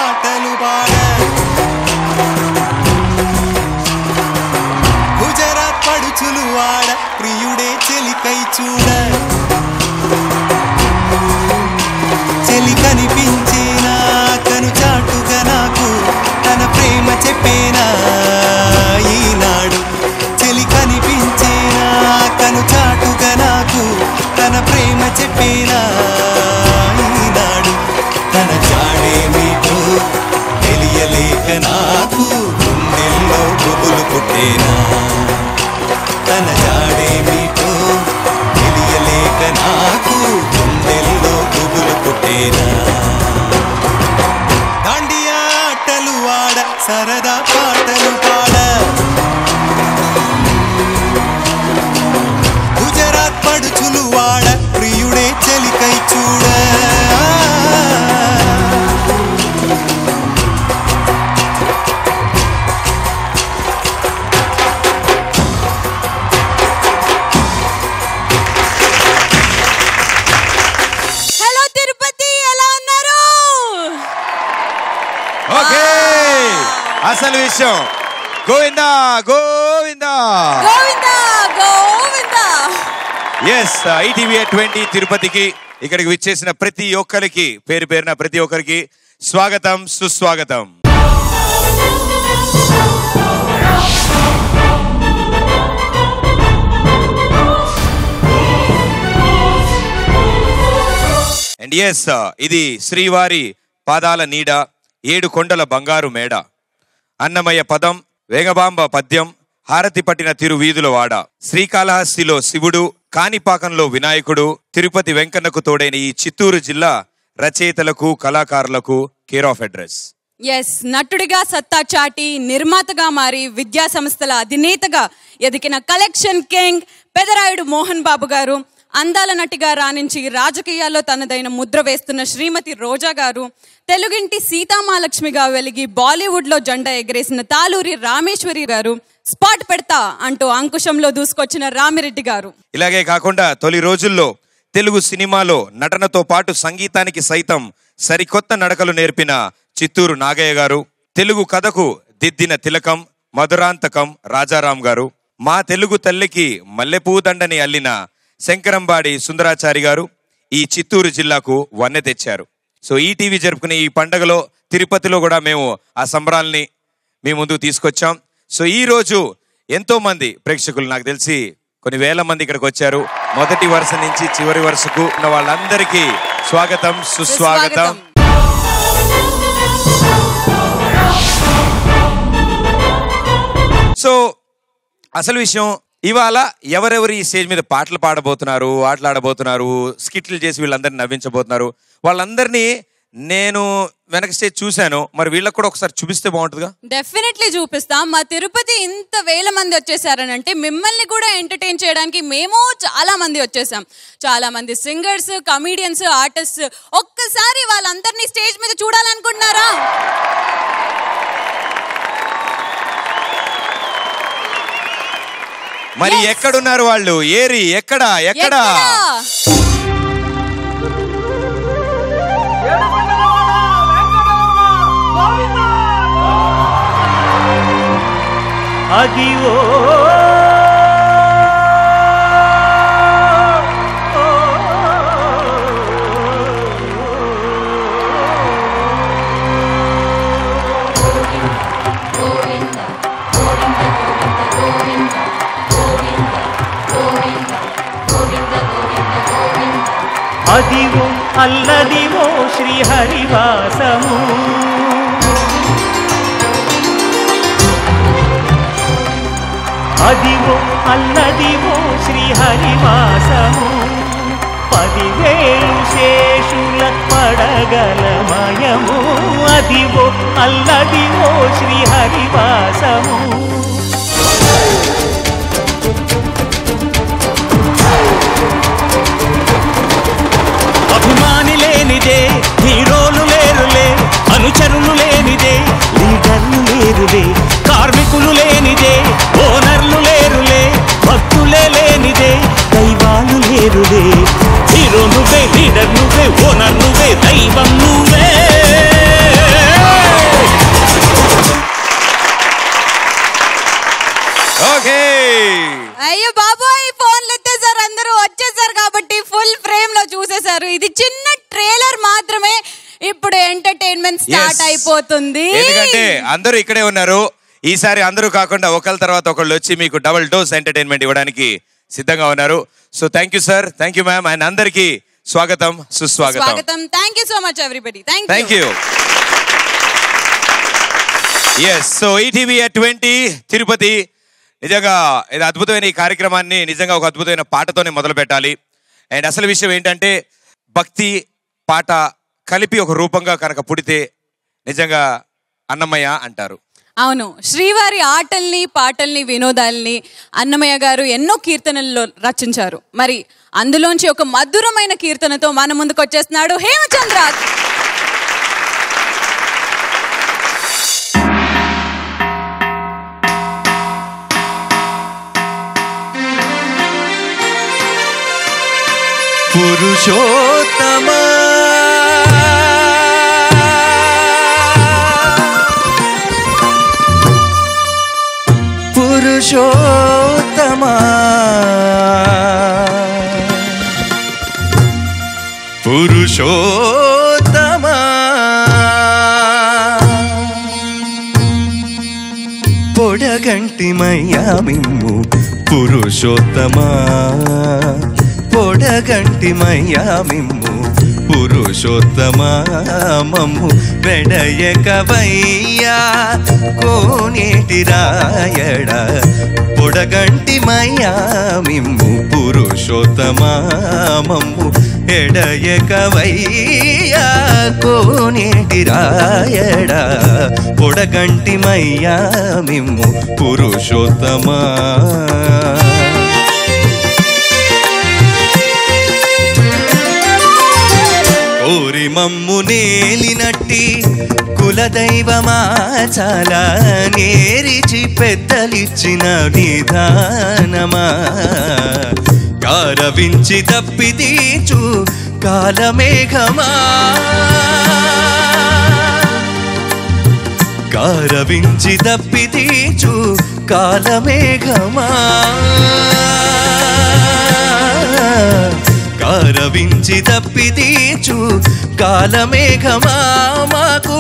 పాటలు పాడ గుజరాత్ పడుచులు వాడ ప్రియుడే చెలికై చూడ చెలి కనిపించేనా కను చాటుగా నాకు తన ప్రేమ చెప్పేనా ఈనాడు చెలి కనిపించేనా కను చాటుగా నాకు తన ప్రేమ చెప్పేనా ఈనాడు తన జాడేమిటో తెలియలేక నాకు గుండెల్లో గుబులు పుట్టేనా తన జాడేమిటో తెలియలేక నాకు గుండెల్లో గుబులు పుట్టేనా దాండియా ఆటలు ఆడ సరదా పాటలు పాడ గుజరాత్ పడుచులు వాడ ప్రియుడే చెలికై చూడ అసలు విషయం గోవిందా గోవిందా గోవిందా గోవిందా. ఎస్ ITV 20 తిరుపతికి ఇక్కడికి విచ్చేసిన ప్రతి ఒక్కరికి పేరు పేరున ప్రతి ఒక్కరికి స్వాగతం సుస్వాగతం. అండ్ ఎస్ ఇది శ్రీవారి పాదాల నీడ, 7 కొండల బంగారు మేడ, అన్నమయ్య పదం, వేగబాంబ పద్యం, హారతి పట్టిన తిరువీధుల వాడ, శ్రీకాళహస్తిలో శివుడు, కాణిపాకంలో వినాయకుడు, తిరుపతి వెంకన్నకు తోడైన ఈ చిత్తూరు జిల్లా రచయితలకు కళాకారులకు కేర్ ఆఫ్ అడ్రస్. ఎస్, నటుడిగా సత్తా చాటి నిర్మాతగా మారి విద్యా సంస్థల అధినేతగా ఎదిగిన కలెక్షన్ కింగ్ పెదరాయుడు మోహన్ బాబు గారు, అందాల నటిగా రాణించి రాజకీయాల్లో తనదైన ముద్ర వేస్తున్న శ్రీమతి రోజా గారు, తెలుగింటి సీతామహాలక్ష్మిగా వెలిగి బాలీవుడ్లో జెండా ఎగరేసిన తాలూరి రామేశ్వరి గారు, స్పాట్ పెడతా అంటూ అంకుశంలో దూసుకొచ్చిన రామిరెడ్డి గారు. ఇలాగే కాకుండా తొలి రోజుల్లో తెలుగు సినిమాలో నటనతో పాటు సంగీతానికి సైతం సరికొత్త నడకలు నేర్పిన చిత్తూరు నాగయ్య గారు, తెలుగు కథకు దిద్దిన తిలకం మధురాంతకం రాజారాం గారు, మా తెలుగు తల్లికి మల్లెపూదండని అల్లిన శంకరంబాడి సుందరాచారి గారు ఈ చిత్తూరు జిల్లాకు వన్నె తెచ్చారు. సో ఈటీవీ జరుపుకునే ఈ పండుగలో తిరుపతిలో కూడా మేము ఆ సంబరాల్ని మీ ముందుకు తీసుకొచ్చాం. సో ఈ రోజు ఎంతో మంది ప్రేక్షకులు, నాకు తెలిసి కొన్ని వేల మంది ఇక్కడికి వచ్చారు. మొదటి వరుస నుంచి చివరి వరుసకు ఉన్న వాళ్ళందరికీ స్వాగతం సుస్వాగతం. సో అసలు విషయం, ఇవాళ ఎవరెవరు ఈ స్టేజ్ మీద పాటలు పాడబోతున్నారు, ఆటలాడబోతున్నారు, స్కిట్లు చేసి వీళ్ళందరినీ నవ్వించబోతున్నారు, వాళ్ళందరినీ నేను వెనక స్టేజ్ చూశాను. మరి వీళ్ళకి కూడా ఒకసారి చూపిస్తే బాగుంటుందిగా. డెఫినెట్లీ చూపిస్తాం. మా తిరుపతి ఇంత వేల మంది వచ్చేసారని అంటే మిమ్మల్ని కూడా ఎంటర్టైన్ చేయడానికి మేము చాలా మంది వచ్చేసాం. చాలా మంది సింగర్స్, కమీడియన్స్, ఆర్టిస్ట్. ఒక్కసారి వాళ్ళందరినీ స్టేజ్ మీద చూడాలనుకుంటున్నారా? మరి ఎక్కడున్నారు వాళ్ళు? ఏరి ఎక్కడ ఎక్కడా? అదివో అదివో అల్లదివో శ్రీహరివాసము, అదివో అల్లదివో శ్రీహరివాసము, 10,000 శేషుల పడగలమయము, అదివో అల్లదివో శ్రీహరివాసము. అభిమాని లేనిదే హీరోలు లేరులే, అనుచరులు లేనిదే లీడర్లు లేరులే, కార్మికులు లేనిదే ఓనర్లు లేరులే, భక్తులే లేనిదే దైవాలు లేరులే. హీరో నువ్వే, లీడర్ నువ్వే, ఓనర్ నువ్వే, దైవం నువ్వే. అయిపోతుంది. ఎందుకంటే అందరూ ఇక్కడే ఉన్నారు. ఈసారి అందరూ కాకుండా ఒకళ్ళ తర్వాత ఒకళ్ళు వచ్చి మీకు డబుల్ డోస్ ఎంటర్టైన్మెంట్ ఇవ్వడానికి సిద్ధంగా ఉన్నారు. So thank you sir, thank you ma'am, and అందరికీ స్వాగతం, సుస్వాగతం. Thank you so much everybody. Thank you. Yes, so ETV at 20 Tirupati నిజంగా ఇది అద్భుతమైన ఈ కార్యక్రమాన్ని నిజంగా ఒక అద్భుతమైన పాటతోనే మొదలు పెట్టాలి. అండ్ అసలు విషయం ఏంటంటే భక్తి పాట కలిపి ఒక రూపంగా కనుక పుడితే నిజంగా అన్నమయ్య అంటారు. అవును, శ్రీవారి ఆటల్ని పాటల్ని వినోదాల్ని అన్నమయ్య గారు ఎన్నో కీర్తనల్లో రచించారు. మరి అందులోంచి ఒక మధురమైన కీర్తనతో మన ముందుకు వచ్చేస్తున్నాడు హేమచంద్ర. పురుషోత్తమ పురుషోత్తమ పురుషోత్తమ పొడగంటిమయ్యా మిమ్ము పురుషోత్తమ పొడగంటిమయ్యా మిమ్ము పురుషోత్తమ మమ్ము వెడయకవయ్యా కోనేటి రాయడ పొడగంటిమయ్యా మిమ్ము పురుషోత్తమ మమ్ము ఎడయకవయ్యా కోనేటి రాయడ పొడగంటిమయ్యా మిమ్ము పురుషోత్తమ ఓరి మమ్ము నేలినట్టి కులదైవమా చాలా నేరిచి పెద్దలిచ్చిన నిధానమా కారవించి తప్పి తీచు కాలమేఘమా కారవించి తప్పి తీచు కాలమేఘమా కారవించి తప్పి తీచు కాలమేఘమా మాకు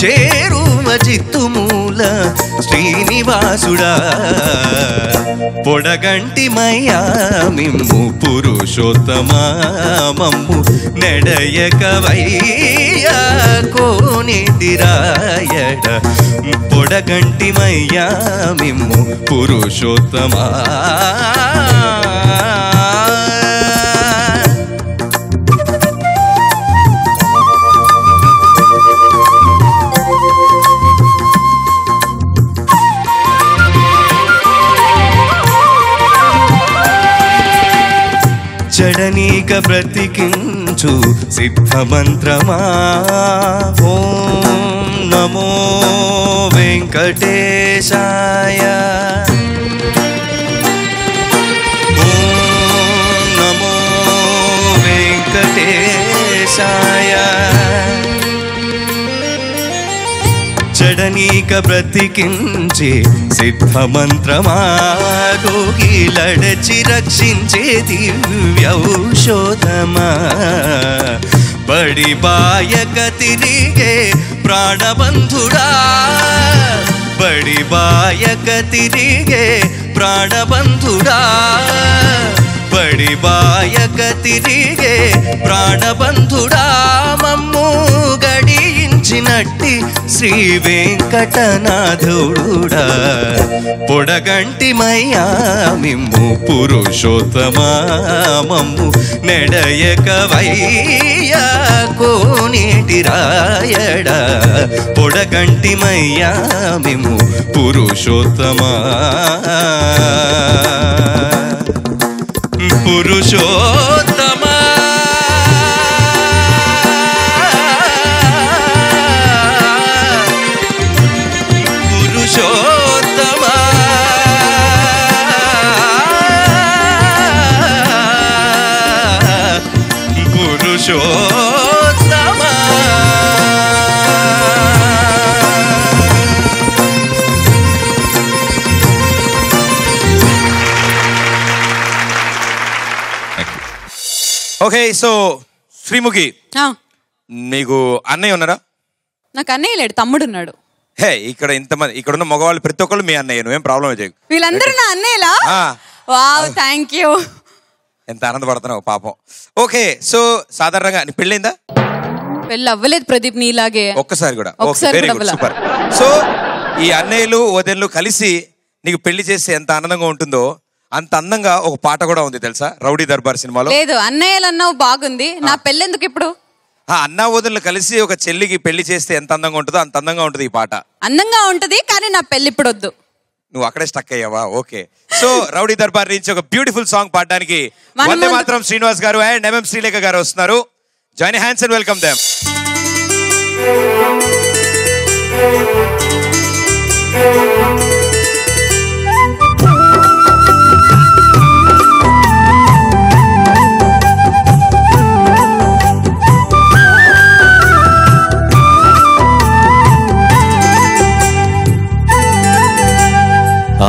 చేరువ చిత్తుమూల శ్రీనివాసుడా పొడగంటిమయ్యా మిమ్ము పురుషోత్తమ మమ్ము నెడయకవయ్యా కోనేటి రాయడ పొడగంటిమయ్యా మిమ్ము పురుషోత్తమ జడనీక బ్రతికించు సిద్ధమంత్రమా ఓం నమో వెంకటేశాయ ఓం నమో వెంకటేశాయ జడనీక బ్రతికించే సిద్ధమంత్రమా రోగిలడచి రక్షించే దివ్యౌషధమా బడి బాయక తిరిగే ప్రాణబంధుడా బడి బాయక తిరిగే ప్రాణబంధుడా బడి బాయక తిరిగే ప్రాణబంధుడా మమ్ము గడియించినట్టి శ్రీ వెంకటనాథుడా పొడగంటిమయ్యా మిమ్ము పురుషోత్తమ మమ్ము నెడయకవయ్యా కోనేటి రాయడ పొడగంటిమయ్యా మిమ్ము పురుషోత్తమ పురుషోత్తమ పురుషోత్తమ పురుషోత్తమ ఓకే, సో శ్రీముఖి, మీకు అన్నయ్య ఉన్నారా? నాకు అన్నయ్య లేడు, తమ్ముడు ఉన్నాడు. హే, ఇక్కడ ఇంతమంది ఇక్కడ ఉన్న మగవాళ్ళు ప్రతి ఒక్కళ్ళు మీ అన్నయ్య, నువ్వేం ప్రాబ్లం చేయకు. వీళ్ళందరూ నా అన్నయ్యలా? Wow, thank you. ఎంత ఆనందపడుతున్నావు పాపం. ఓకే, సో సాధారణంగా నీ పెళ్ళైందా? పెళ్ళి అవ్వలేదు ప్రదీప్, నీలాగే ఒక్కసారి కూడా. ఒకసారి వెరీ గుడ్, సూపర్. సో ఈ అన్నయ్యలు వదినలు కలిసి నీకు పెళ్లి చేస్తే ఎంత ఆనందంగా ఉంటుందో అంత అందంగా ఒక పాట కూడా ఉంది తెలుసా రౌడీ దర్బార్ సినిమాలో. లేదు, అన్నయ్యలు అన్నావు బాగుంది, నా పెళ్ళి ఎందుకు ఇప్పుడు? అన్నా వదినలు కలిసి ఒక చెల్లికి పెళ్లి చేస్తే ఎంత అందంగా ఉంటుందో అంత అందంగా ఉంటుంది ఈ పాట. అందంగా ఉంటది, కానీ నా పెళ్లి ఇప్పుడు వద్దు. నువ్వు అక్కడే స్టక్ అయ్యావా? ఓకే, సో రౌడీ దర్బార్ నుంచి ఒక బ్యూటిఫుల్ సాంగ్ పాడడానికి వందే మాత్రం శ్రీనివాస్ గారు అండ్ ఎంఎం శ్రీలేఖ గారు వస్తున్నారు. Join hands and welcome them.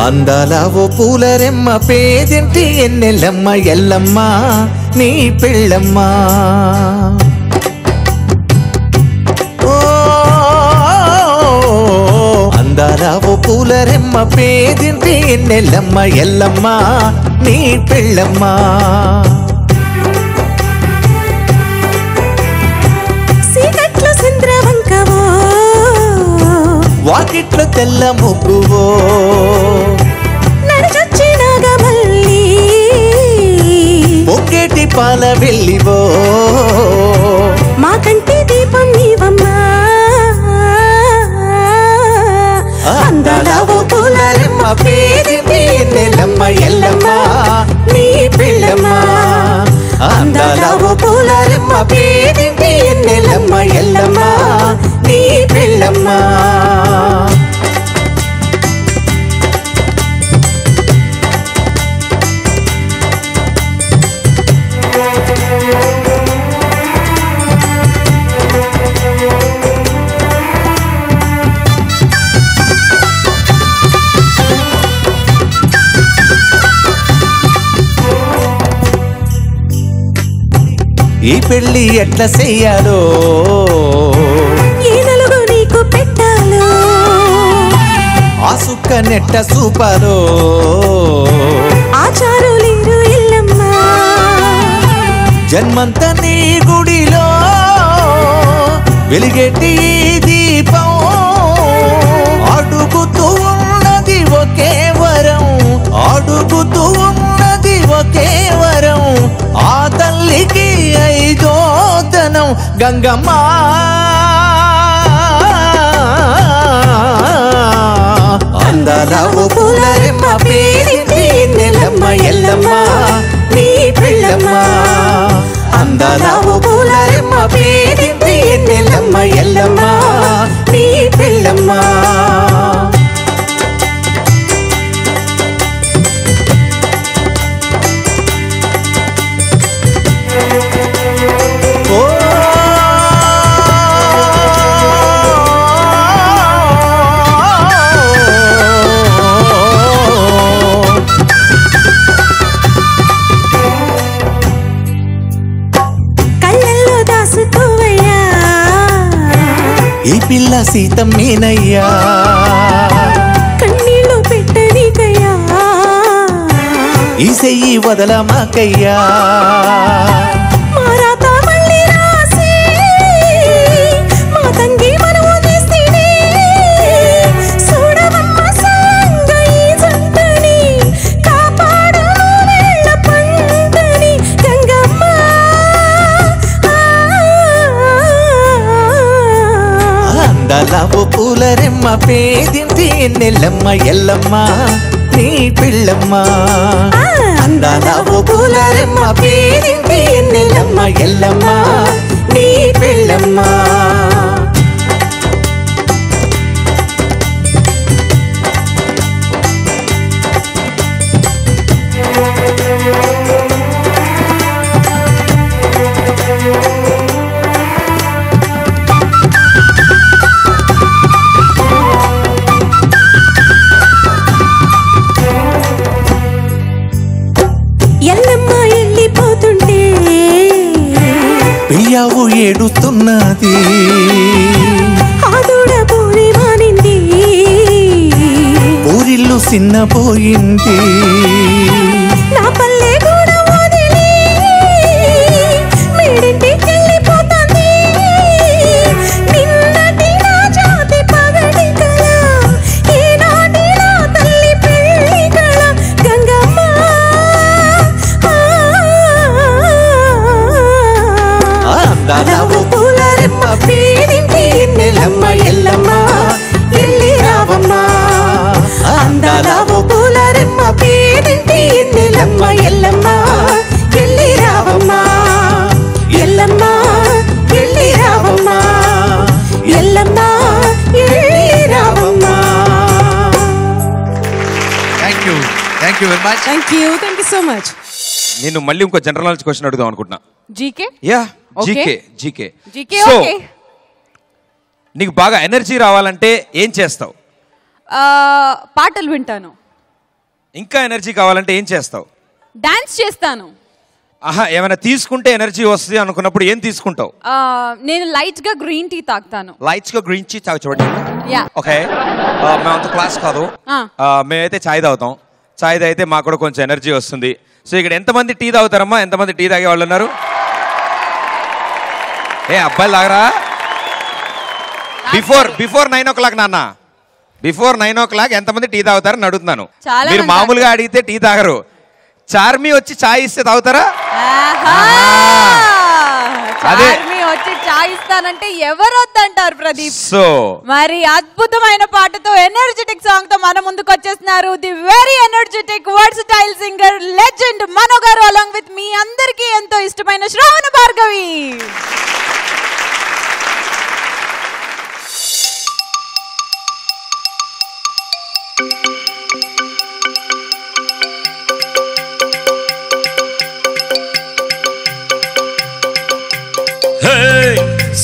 అందాల ఓ పూలరెమ్మ పేదింటి ఎన్నెల్లమ్మ ఎల్లమ్మ నీ పెళ్ళమ్మ. ఓ అందాల ఓ పూలరెమ్మ పేదింటి ఎన్నెల్లమ్మ ఎల్లమ్మ నీ పెళ్ళమ్మ. సీకట్లో చంద్రవంకవో వాకిట్లో తెల్ల ముగ్గువో నడిచొచ్చినాగ మళ్ళీ పొగ్గేటి పాల వెళ్ళివో మా కంటి దీపం నీవమ్మా. అందాల ఓ పూలరెమ్మ పేదింటి ఎన్నెల్లమ్మ ఎల్లమ్మ నీ పెళ్ళమ్మ. అందాల ఓ పూలరెమ్మ పేదింటి ఎన్నెల్లమ్మ ఎల్లమ్మ నీ పెళ్ళమ్మ. ఈ పెళ్లి ఎట్లా చెయ్యాలో ఈ నలుగు నీకు పెట్టాలో ఆ సుక్క నెట్ట సూపాలో ఆచారు లేరు ఇల్లమ్మ. జన్మంత నీ గుడిలో వెలిగెట్టి దీపం అడుగుతూ ఉన్నది ఒకే వరం, అడుగుతూ ఉన్నది ఒకే వరం. ఆ తల్లికి ఐదో ధనం గంగమ్మ. అందాల ఓ పూలరెమ్మ పేదింటి ఎన్నెల్లమ్మ ఎల్లమ్మ నీ పెళ్ళమ్మ. అందాల ఓ పూలరెమ్మ పేదింటి ఎన్నెల్లమ్మ ఎల్లమ్మ నీ పెళ్ళమ్మ. కళ్ళల్లో దాసుకోవయ్యా ఈ పిల్ల సీతమ్మేనయ్యా, కన్నీళ్ళు పెట్టనీకయ్యా. ఈ సెయ్యి వదలమాకయ్యా. మారాత మళ్ళీ రాసి మా తంగి మనము తీసిని చూడవమ్మ సాంగ ఈ జంటని కాపాడు వెళ్ళ పంటని గంగమ్మ. అందాల ఓ పూలరెమ్మ పేదింటి ఎన్నెల్లమ్మ ఎల్లమ్మ నీ పెళ్ళమ్మ. అందాల ఓ పూలరెమ్మ పేదింటి ఎన్నెల్లమ్మ ఎల్లమ్మ నీ పెళ్ళమ్మ. ఎల్లమ్మ వెళ్ళిపోతుంటే పియ్యావు ఏడుస్తున్నది చిన్నపోయింది. నా పల్లె కూడా వదిలి మీడింటికి వెళ్ళిపోతుంది. నిన్నటి నా జాతి పగటి కళ, ఈనాటి నా తల్లి పెళ్లి కళ. గంగమ్మ అందాలవు పూలరెమ్మ పేరింటి ఎన్నెలమ్మ ఎల్లమ్మ ఎల్లి రావమ్మ. అందాలవు పూలరెమ్మ పేరింటి ఎన్నెలమ్మ ఎల్లమ్మ ఎల్లి రావమ్మ. ఎల్లమ్మ ఎల్లి రావమ్మ. ఎల్లమ్మ ఎల్లి రావమ్మ. Thank you very much. Thank you so much. నేను మళ్ళీ ఇంకో జనరల్ నాలెడ్జ్ క్వశ్చన్ అడుగుదాం అనుకుంటున్నా. GK yeah Okay. GK GK so okay. నీకు బాగా ఎనర్జీ రావాలంటే ఏం చేస్తావు? పాటలు వింటాను. ఇంకా ఎనర్జీ కావాలంటే ఏం చేస్తావు? డాన్స్ చేస్తాను. ఆహా, ఏమైనా తీసుకుంటే ఎనర్జీ వస్తుంది అనుకున్నప్పుడు ఏం తీసుకుంటావు? నేను లైట్ గా గ్రీన్ టీ తాగుతాను. లైట్స్ గా గ్రీన్ టీ తాగు చూడండి. యా ఓకే, మేమంత క్లాస్ కాదు, మేమైతే చాయ్ తాగుతాం. చాయ్ తాగితే మాకు కూడా కొంచెం ఎనర్జీ వస్తుంది. సో ఇక్కడ ఎంతమంది టీ తాగుతారమ్మా? ఎంతమంది టీ తాగే వాళ్ళు ఉన్నారు? ఏ అబ్బాయిలు తాగరా? బిఫోర్ 9 o'clock నాన్న, బిఫోర్ 9 o'clock ఎంతమంది టీ తాగుతారని అడుగుతున్నాను. మీరు మామూలుగా అడిగితే టీ తాగరు. చార్మి వచ్చి చాయ్ ఇస్తే తాగుతారా? అదే వచ్చి చాయ్ ఇస్తానంటే ఎవరు వద్దంటారు ప్రదీప్. సో మరి అద్భుతమైన పాటతో ఎనర్జెటిక్ సాంగ్ తో మన ముందుకు వచ్చేస్తున్నారు the very energetic versatile singer legend Mano garu along with me అందరికీ ఎంతో ఇష్టమైన శ్రావణ భార్గవి.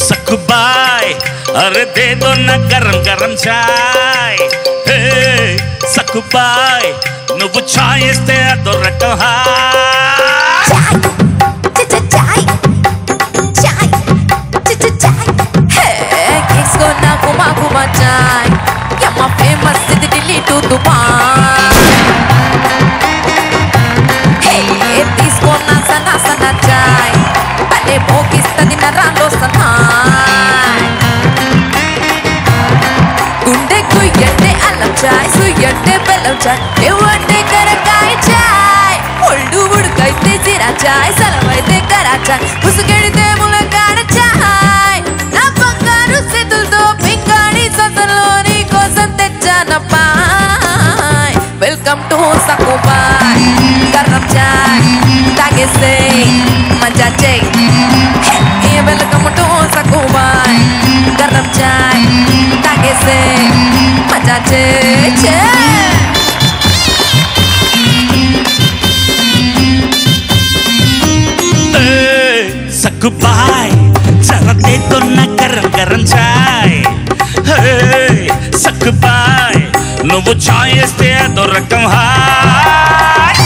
सखुबाई अरे दे दो ना गरम गरम चाय. सखुबाई నువ్వు చాయ్ ఇస్తే అదో రకం హాయ్. చాయ్ చాయ్ చాయ్ హే కిస్కో నా కుమా కుమా చాయ్ యమ్మ ఫేమస్ ఇది ఢిల్లీ టు దుబాయ్. హే తీసుకో నా సనా సనా చాయ్ అదే మోగిస్తది నరాల్లో సన్నాయ్. గుండెకు ఎండే అల్లం చాయ్ సుయ్యంటే బెల్లం చాయ్ ఏవంటే కరకాయ చాయ్ ఒళ్ళు ఉడుకైతే జీరా చాయ్ సలవైతే కరా చాయ్ ముసుగెడితే ములకాడ చాయ్. నా బంగారు చేతులతో పింగాడి సొసలో నీ కోసం తెచ్చానప్పాయ్. వెల్కమ్ టు సకుబాయ్ గరం చాయ్ తాగేసే మజా చేయి. వెల్కమ్ టు సకుబాయ్ గరం చాయ్ తాగేసే మజా చేయి. सखुबाई जरा दे दो ना गरम गरम चाय. सखुबाई నువ్వు చాయ్ ఇస్తే అదో రకం హాయ్.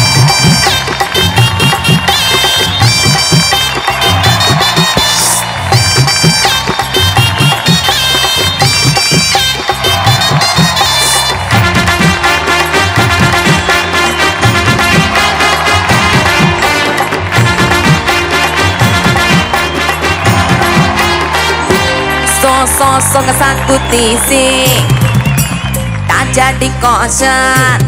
సొగసాకు తీసి తాజాటి కాషన్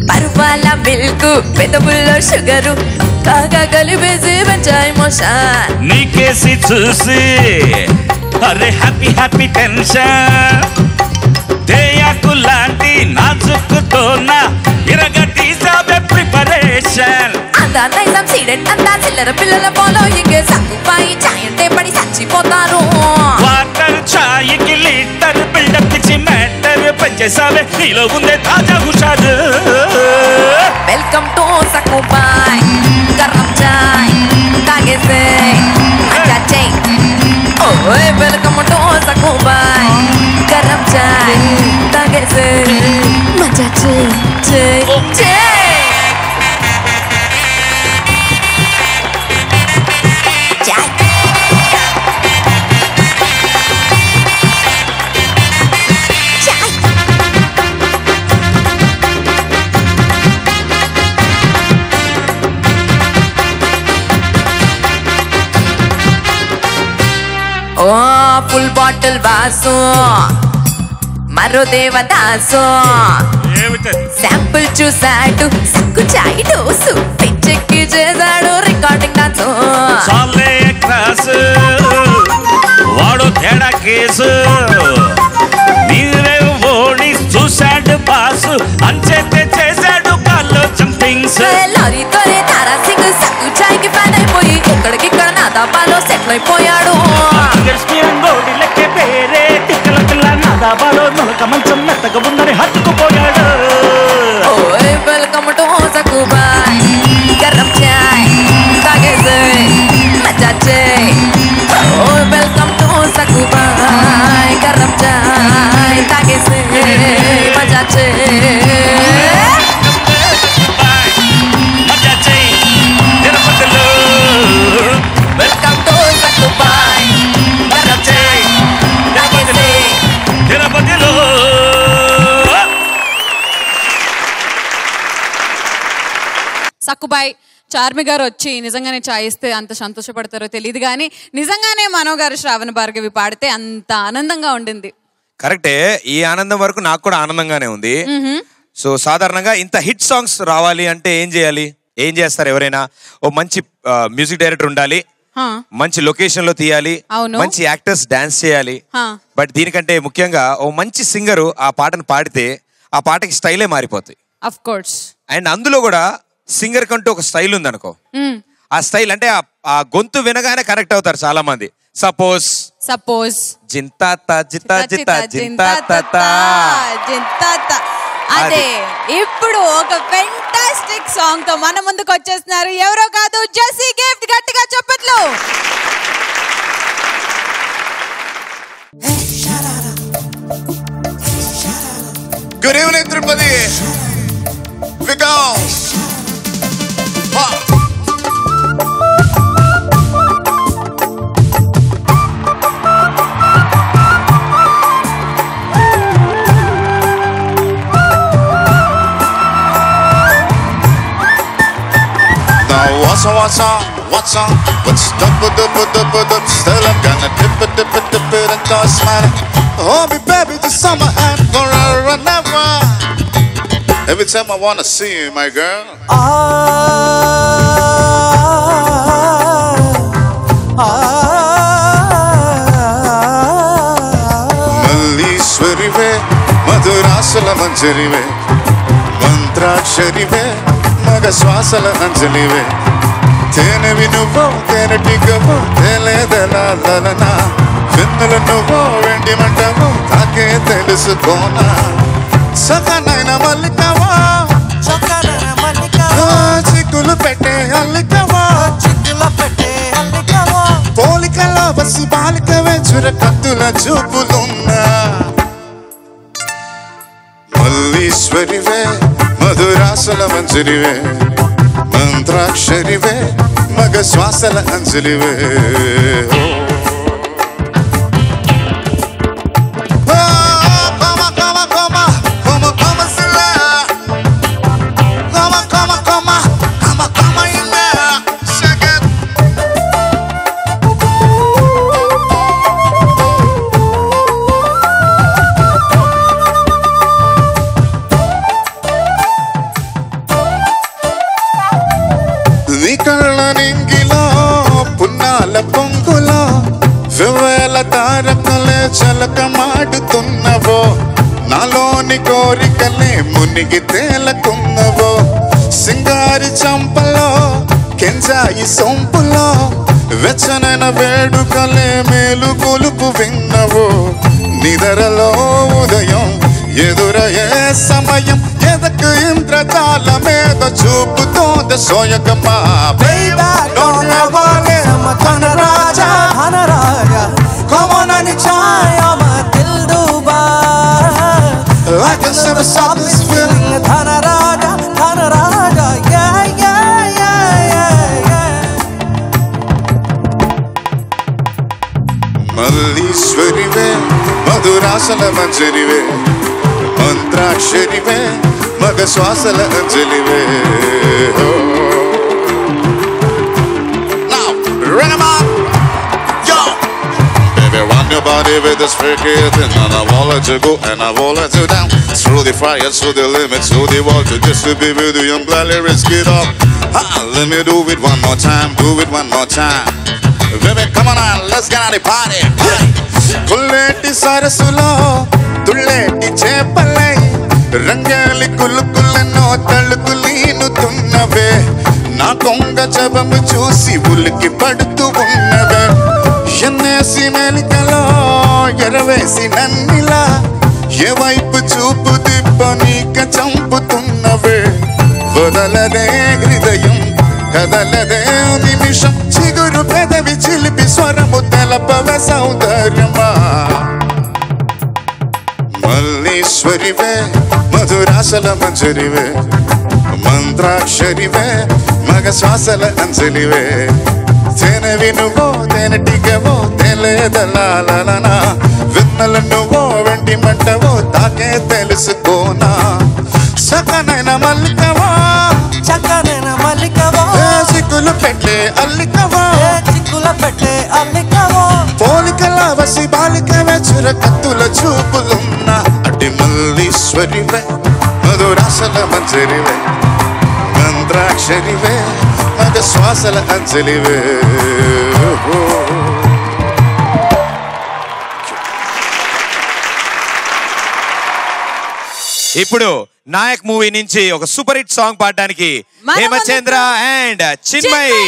పరువాల మిల్క్ పెదవుల్లో షుగరు కాగా కలిపేసి పెంచాయి మోషన్. నీకేసి చూసి అరే హ్యాపీ హ్యాపీ టెన్షన్ దేయాకు లాంటి నాజుకుతోన ఇరగదీసావే ప్రిపరేషన్. అంతా నైజం సీడెంట్ అంతా చిల్లర పిల్లల ఫాలోయింగ్ సక్కుపాయి చాయ్ అంటే పడి చచ్చిపోతారు. వాటర్ చాయ్కి లీటర్ బిల్డప్ ఇచ్చి మ్యాటర్ పెంచేసావే నీలో ఉందే తాజా హుషారు. వెల్కమ్ టు సక్కుపాయ్ గరం చాయ్ తాగేసే మజా చేయి. ఓయ్ వెల్కమ్ టు సక్కుపాయ్ గరం చాయ్ తాగేసే మజా చేయి చేయి చేయి. ఓ ఫుల్ బాటిల్ వాసు మరో దేవదాసు శాంపుల్ చూసాడు సిగ్గు చాయి డోసు పిచ్చెక్కి చేశాడు రికార్డింగ్ డాన్స్ వాడు తేడా కేసు మీరే ఓడి చూశాడు బాసు అంచేతే చేశాడు కాల్లో జంపింగ్స్ లారీతోనే తారా సింగ్ సిగ్గు చాయ్కి ఫ్యాన్ అయిపోయి ఇక్కడికిక్కడ నా దాబాలో సెటిల్ అయిపోయాడు లెక్కే పేరే తిక్కల పిల్ల నా దాబాలో నొలక మంచం మెత్తగా ఉందని హత్తుకుపోయాడు ఓయ్ వెల్కమ్ టు సకుబాయ్ గరం చాయ్ తాగేసే మజా చేయి ఓయ్ వెల్కమ్ టు సకుబాయ్ గరం చాయ్ తాగేసే మజా చేయి మజా చేయి తిరుపతిలో వెల్కమ్ టు సకుబాయ్ గరం చాయ్ తాగేసే తిరుపతిలో సక్కుబాయ్ చార్మి గారు వచ్చి నిజంగానే చాయ్ ఇస్తే అంత సంతోషపడతారో తెలియదు కానీ నిజంగానే మనో గారు శ్రావణ భార్గవి పాడితే అంత ఆనందంగా ఉండింది. కరెక్టే, ఈ ఆనందం వరకు నాకు కూడా ఆనందంగానే ఉంది. సో సాధారణంగా ఇంత హిట్ సాంగ్స్ రావాలి అంటే ఏం చేయాలి, ఏం చేస్తారు ఎవరైనా? ఓ మంచి మ్యూజిక్ డైరెక్టర్ ఉండాలి, మంచి లొకేషన్ లో తీయాలి, మంచి యాక్టర్స్ డాన్స్ చేయాలి. బట్ దీనికంటే ముఖ్యంగా ఓ మంచి సింగరు ఆ పాటను పాడితే ఆ పాటకి స్టైలే మారిపోతాయి. Of course. అండ్ అందులో కూడా సింగర్ కంటూ ఒక స్టైల్ ఉంది అనుకో, ఆ స్టైల్ అంటే ఆ గొంతు వినగానే కనెక్ట్ అవుతారు చాలా మంది. సపోజ్ జింతాత జితా జితా జింతాత జింతాత అదే ఇప్పుడు ఒక ఫెంటాస్టిక్ సాంగ్ తో మన ముందుకు వచ్చేస్తున్నారు. ఎవరో కాదు, జెస్సీ గిఫ్ట్. గట్టిగా చెప్పట్లు. Good evening, Tirupati. We go. What's on? What's up? Still I'm gonna dip it and toss mine. Oh, baby, the summer and forever and ever. Every time I wanna see you, my girl. Mallishwarive, Madhurasala Manjarive, Mantraksharive, Maga Swasala Anjalive. తేనెవి నువ్వో తేనెటిగవో తెలేదెలాలనా వెన్నెల నువ్వో వెండి మంటవో తాకే తెలుసుకోనా సకనైన మల్లికవో చిక్కులు పెట్టే అల్లికవో పోలికలో బసి బాలికవే చురకత్తుల చూపులున్నా మల్లీశ్వరివే మధురాసుల మంజరివే మంత్రాక్షరివే మగ శ్వాసల అంజలివే పొంగులో వివేల తారకలే చలకమాడుతున్నవో నాలోని కోరికలే మునిగి తేలకున్నవో సింగారి చంపలో కెంజాయి సొంపులో వెచ్చనైన వేడుకలే మేలు కొలుపు విన్నవో నిదరలో ఉదయం ఎదురయ్యే సమయం ఎదకు ఇంద్రజాల మీద చూపుతోంది సోయగమా ధనరాజా come on and try I'm a dilduba I can never stop this feeling ధనరాజా మల్లీశ్వరివే మధురాసల మంజరివే మంత్రాక్షరివే మగ శ్వాసల అంజలివే Baby, run your body with this freaky thing, and I won't let you go, and I won't let you down. Through the fire, through the limits, through the water, just to be with you, I'm gladly risk it all. Let me do it one more time, do it one more time. Baby, come on, let's get on the party. Kulleti sarasulo, tulleti chepalai, rangali kulkullano talkulinu tunnave. Na konga chabamu chusi ulki padutu unnave. Yennesi melikalo, yeravesi nannila, ye vaipu chupu dippa nika champutunnave. Vadalade hridayam, kadalade nimisham, chiguru pedavi chilipi swaramu telapave saundaryama. Malleshwarive, madhurasala manjarive, మంత్రాక్షరివే మగ శ్వాసల అంజలివే తేనెవి నువ్వో తేనెటిగవో తెలియదలాలనా విన్నల నువ్వో వెంటి మంటవో తాకే తెలుసుకోనా చక్కనైన మల్లికవో చక్కనైన మల్లికవో సిక్కులు పెట్టే అల్లికవో చిక్కుల పెట్టే అల్లికవో పోలికల వసి బాలికవే చురకత్తుల చూపులున్న అటి మల్లీశ్వరివే మధురాసల మంజరివే మంత్రాక్షరివే మగ శ్వాసల అంజలివే. ఇప్పుడు నాయక్ మూవీ నుంచి ఒక సూపర్ హిట్ సాంగ్ పాడడానికి Hemachandra and Chinmay.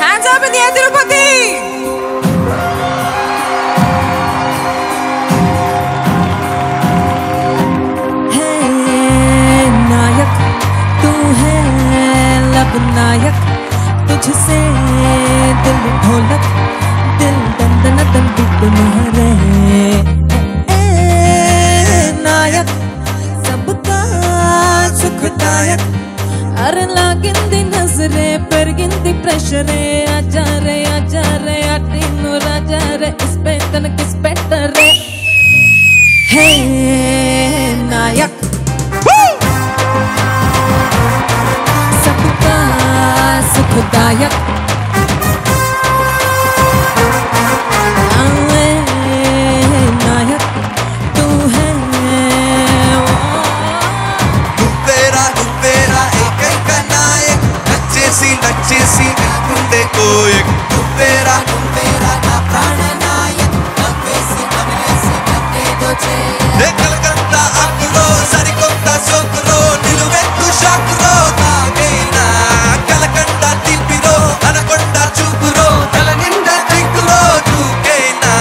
Hands up in the air, Tirupati! Hey, नायक तू है लब नायक तुझसे दिल ढोलक दिल दंदन दन बीट मारे. नायक सबका सुखदायक अरे लागिंदी नजरे పెరిగింది ప్రెషరే అజారే అటిను రాజారే ఇస్ पे तन किस పెట్టరే. హే నాయక్ सबका सुखदायक नायक तू है నువ్వేరా ఏకైక నాయక్ నచ్చేసి గుండె కోయక్ నువ్వేరా నా ప్రాణ నాయక్ నవ్వేసి నన్నేదో చేయ కలకత్తా ఆకురో సరికొత్త సోకురో నిలువెత్తు షాకురో తాగేనా కలకండ తిప్పిరో అనకొండ చూపురో తల నిండా చిక్కురో చూకేనా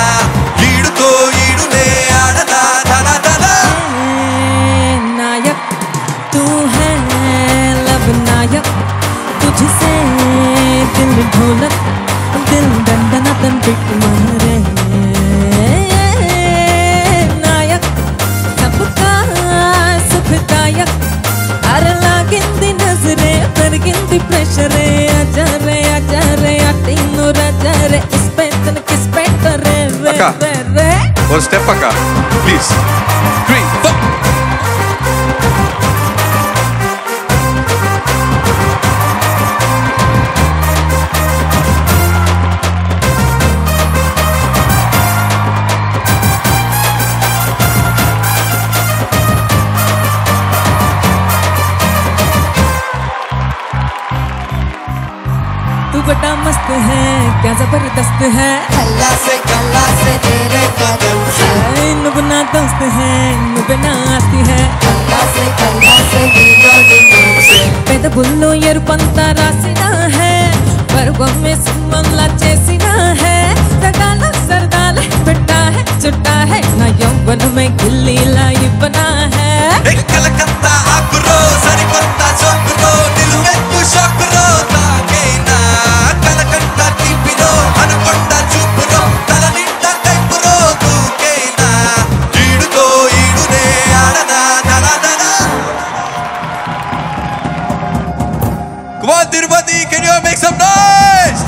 ఈడుతో ఈడునే ఆడదా ధన ధన. नायक तू है लब नायक तुझसे दिल ढोलक दिल दंदना दन बिट मारे. नायक सबका सुखदायक अरे लागिंदी नजरे పెరిగింది ప్రెషరే అజారే అటిను రాజారే ఇస్ पे तन किस పెట్టరే రే రే. ఒక స్టెప్ అక్క ప్లీజ్ 3 4. तू बड़ा मस्त है क्या जबरदस्त है कल्ला से तेरे कदम से నువ్వు నా దోస్త్ है నువ్వు నా ఆస్తి है कल्ला से नीलो नीलो से పెదవుల్లో ఎరుపంతా రాసిన है పరుగం में సింహంలా చేసిన है సగాల సరదాల పెట్టా है చుట్టా है నా యౌవన में గిల్లీలా ఇవ్వనా है కలకత్తా ఆకురో సరికొత్త సోకురో నిలువెత్తు షాకురో తాగేనా కలకండ తిప్పిరో అనకొండ చూపురో తల నిండా కైపురో తూకేనా ఈడుతో ఈడునే ఆడదా ధన ధన. Come on Tirupati, can you make some noise?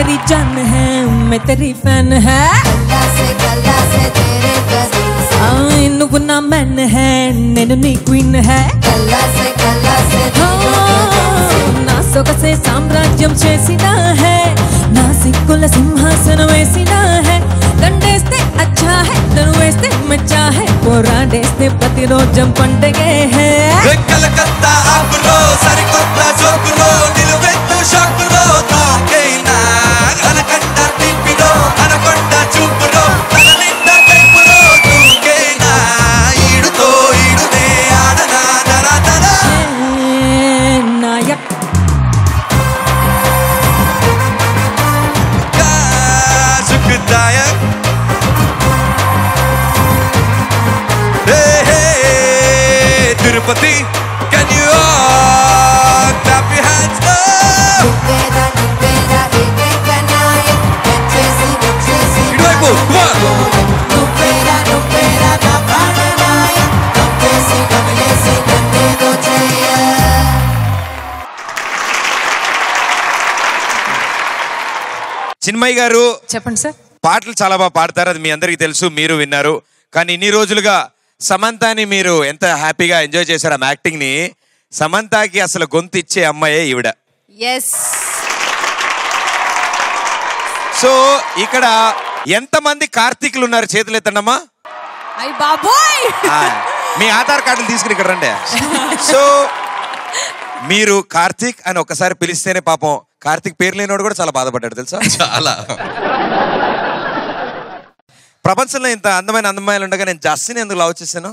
मेरी जान है मैं तेरी फैन है నువ్వు నా మెన్ హే నేను నీ క్వీన్ హే నా సొగసే సామ్రాజ్యం చేసినా హే నా సిక్కుల సింహాసనం వేసినా హే దండేస్తే అచ్చా హే నన్ను వేస్తే మెచ్చా హే పోరాడేస్తే ప్రతిరోజం పండగే హే కలకత్తా ఆకులో సరికొత్త జోకులో నిలువెత్తు షాకులో తాకైనా అనకంట తిప్పిలో అనకొండ చూపులో తల నిండా కైపులో తూకైనా ఈడుతో ఈడునే ఆడనా దరా దరా Naik సుఖదాయక్ Tirupati can you all clap your hands ఇటువైపు చిన్మయ్య గారు చెప్పండి సార్. పాటలు చాలా బాగా పాడతారు, అది మీ అందరికీ తెలుసు, మీరు విన్నారు. కానీ ఇన్ని రోజులుగా సమంతాని మీరు ఎంత హ్యాపీగా ఎంజాయ్ చేశారు ఆ యాక్టింగ్ ని. సమంతాకి అసలు గొంతు ఇచ్చే అమ్మాయే ఈవిడ. సో ఇక్కడ ఎంతమంది కార్తీకులు ఉన్నారు చేతులు ఎత్తండమ్మా. మీ ఆధార్ కార్డులు తీసుకుని ఇక్కడ రండి. సో మీరు కార్తీక్ అని ఒక్కసారి పిలిస్తేనే పాపం కార్తీక్ పేరు లేనివాడు కూడా చాలా బాధపడ్డాడు తెలుసా. చాలా ప్రపంచంలో ఇంత అందమైన అమ్మాయిలు ఉండగా నేను జస్టిని ఎందుకు లవ్ చేశాను.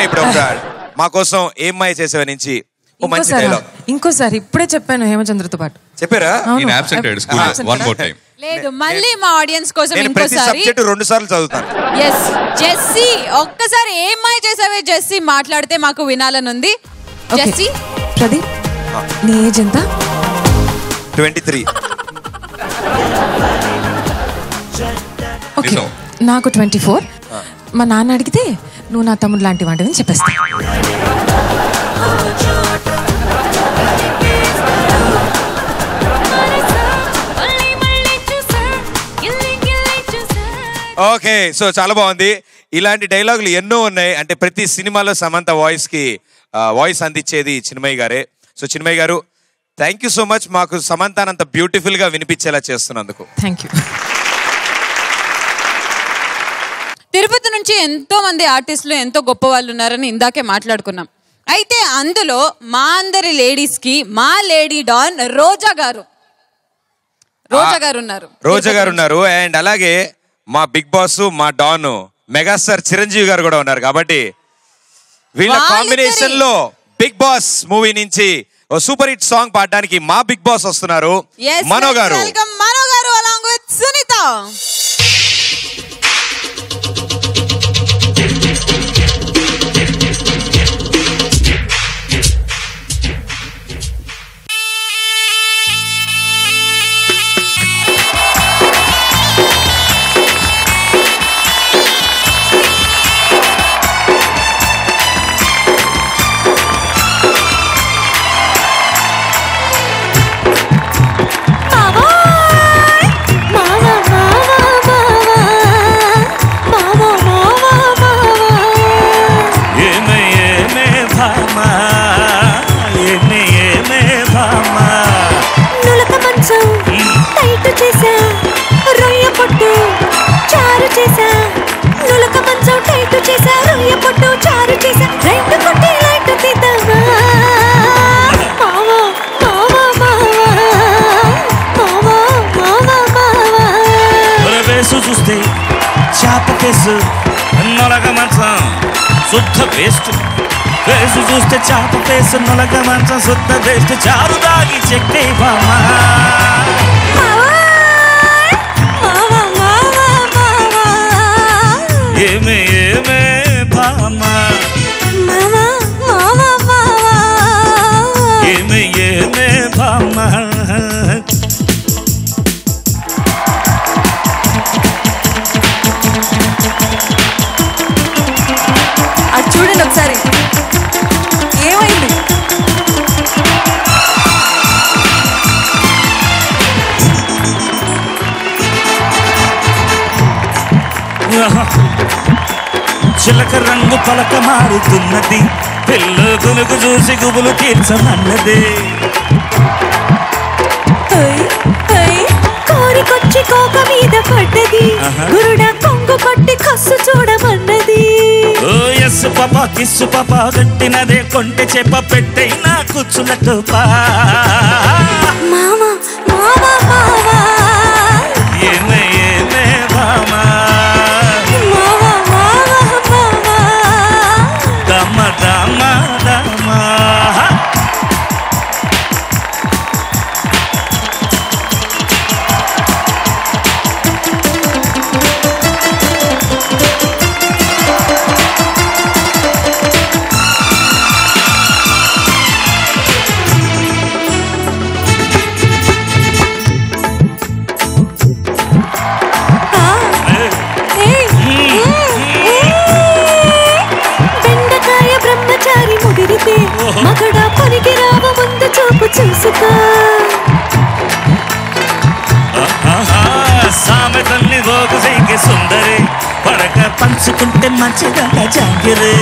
ఇప్పుడు మా కోసం ఏం మాయ చేసేవా నుంచి ఓ మంచి డైలాగ్. ఇంకోసారి ఇప్పుడే చెప్పాను హేమచంద్రతో పాటు. చెప్పారా? లేదు, మళ్ళీ మా ఆడియన్స్ కోసం ప్రతి సబ్జెక్ట్ 2 సార్లు చదువుతాను. జెస్సీ ఒక్కసారి ఏం మాయ చేసావే జెస్సీ మాట్లాడితే మాకు వినాలనుంది. జెస్సీ ప్రదీప్ నీ ఏజ్ ఎంత? 23. ఓకే, నాకు 24. మా నాన్న అడిగితే నువ్వు నా తమ్ముడు లాంటి వాడిని చెప్పేస్తా. ఓకే, సో చాలా బాగుంది. ఇలాంటి డైలాగులు ఎన్నో ఉన్నాయి. అంటే ప్రతి సినిమాలో సమంత వాయిస్ అందించేది చిన్మయ్య గారే. సో చిన్మయ్య గారు థ్యాంక్ యూ సో మచ్, మాకు సమంతాన్ అంత బ్యూటిఫుల్ గా వినిపించేలా చేస్తున్నందుకు. Thank you. తిరుపతి నుంచి ఎంతో మంది ఆర్టిస్టులు ఎంతో గొప్ప వాళ్ళు ఉన్నారని ఇందాకే మాట్లాడుకున్నాం. అయితే అందులో మా అందరి లేడీస్ కి మా లేడీ డాన్ రోజా గారు ఉన్నారు. అండ్ అలాగే మా బిగ్ బాస్ మా డాన్ మెగాస్టార్ చిరంజీవి గారు కూడా ఉన్నారు. కాబట్టి వీళ్ళ కాంబినేషన్ లో బిగ్ బాస్ మూవీ నుంచి ఓ సూపర్ హిట్ సాంగ్ పాడడానికి మా బిగ్ బాస్ వస్తున్నారు. మనో గారు అలాంగ్ విత్ సునీత. చూస్తే చాప కేసు నొలగ మంచం శుద్ధ వేస్ట్. వేసు చూస్తే చాప కేసు నొలగ మంచం శుద్ధ వేస్ట్. చారు దాగి చెక్కే బామా ఏమే ఏమే బామా ఏమే ఏమే బామా. చూడండి ఒకసారి ఏమైంది. చిలక రంగు పలక మారుతున్నది, పిల్లు గులుగు చూసి గుబులు తీర్చమన్నది. కోరికొచ్చి కోక మీద పడ్డది, గురుడ కొంగు కొట్టి కస్సు చూడమన్నది. ఓ ఎస్సు పాప కిస్సు పాప గట్టినదే కొంటె చెప్ప పెట్టే నా కూర్చున్నట్టు పా. మామా మామా మామా ఏమే ఏమే మామా మామా మామా మామా దమ దమ దమ. బెండకాయ బ్రహ్మచారి ముదిరితే మగడా పనికి రావ ముందు చూపు చూసుకో. సామెతల్ని రోగు చేయి సుందరి, పడక పంచుకుంటే మంచిగా జాగిరే.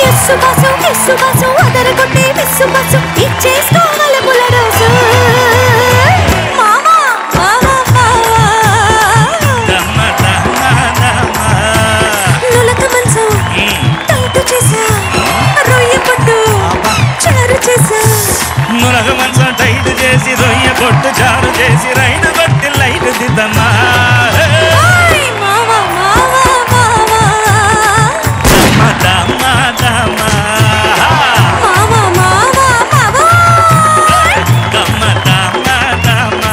ఎస్సు బాసు ఎస్సు బాసు అదరగొట్టే మిస్సు బాసు ఇచ్చేసుకోవాలి పులరోసు. మామా మామా మామా దమ దమ దమ. నులక మంచం టైటు చేసా, రొయ్య పట్టు చారు చేసా. నులగ మంచం టైట్ చేసి రొయ్య కొట్టు చారు చేసి రైలు కొట్టి లైట్ దిద్దమ్మా. మామా మామా మామా దమ దమ దమ. మామా మామా మామా దమ దమ దమ.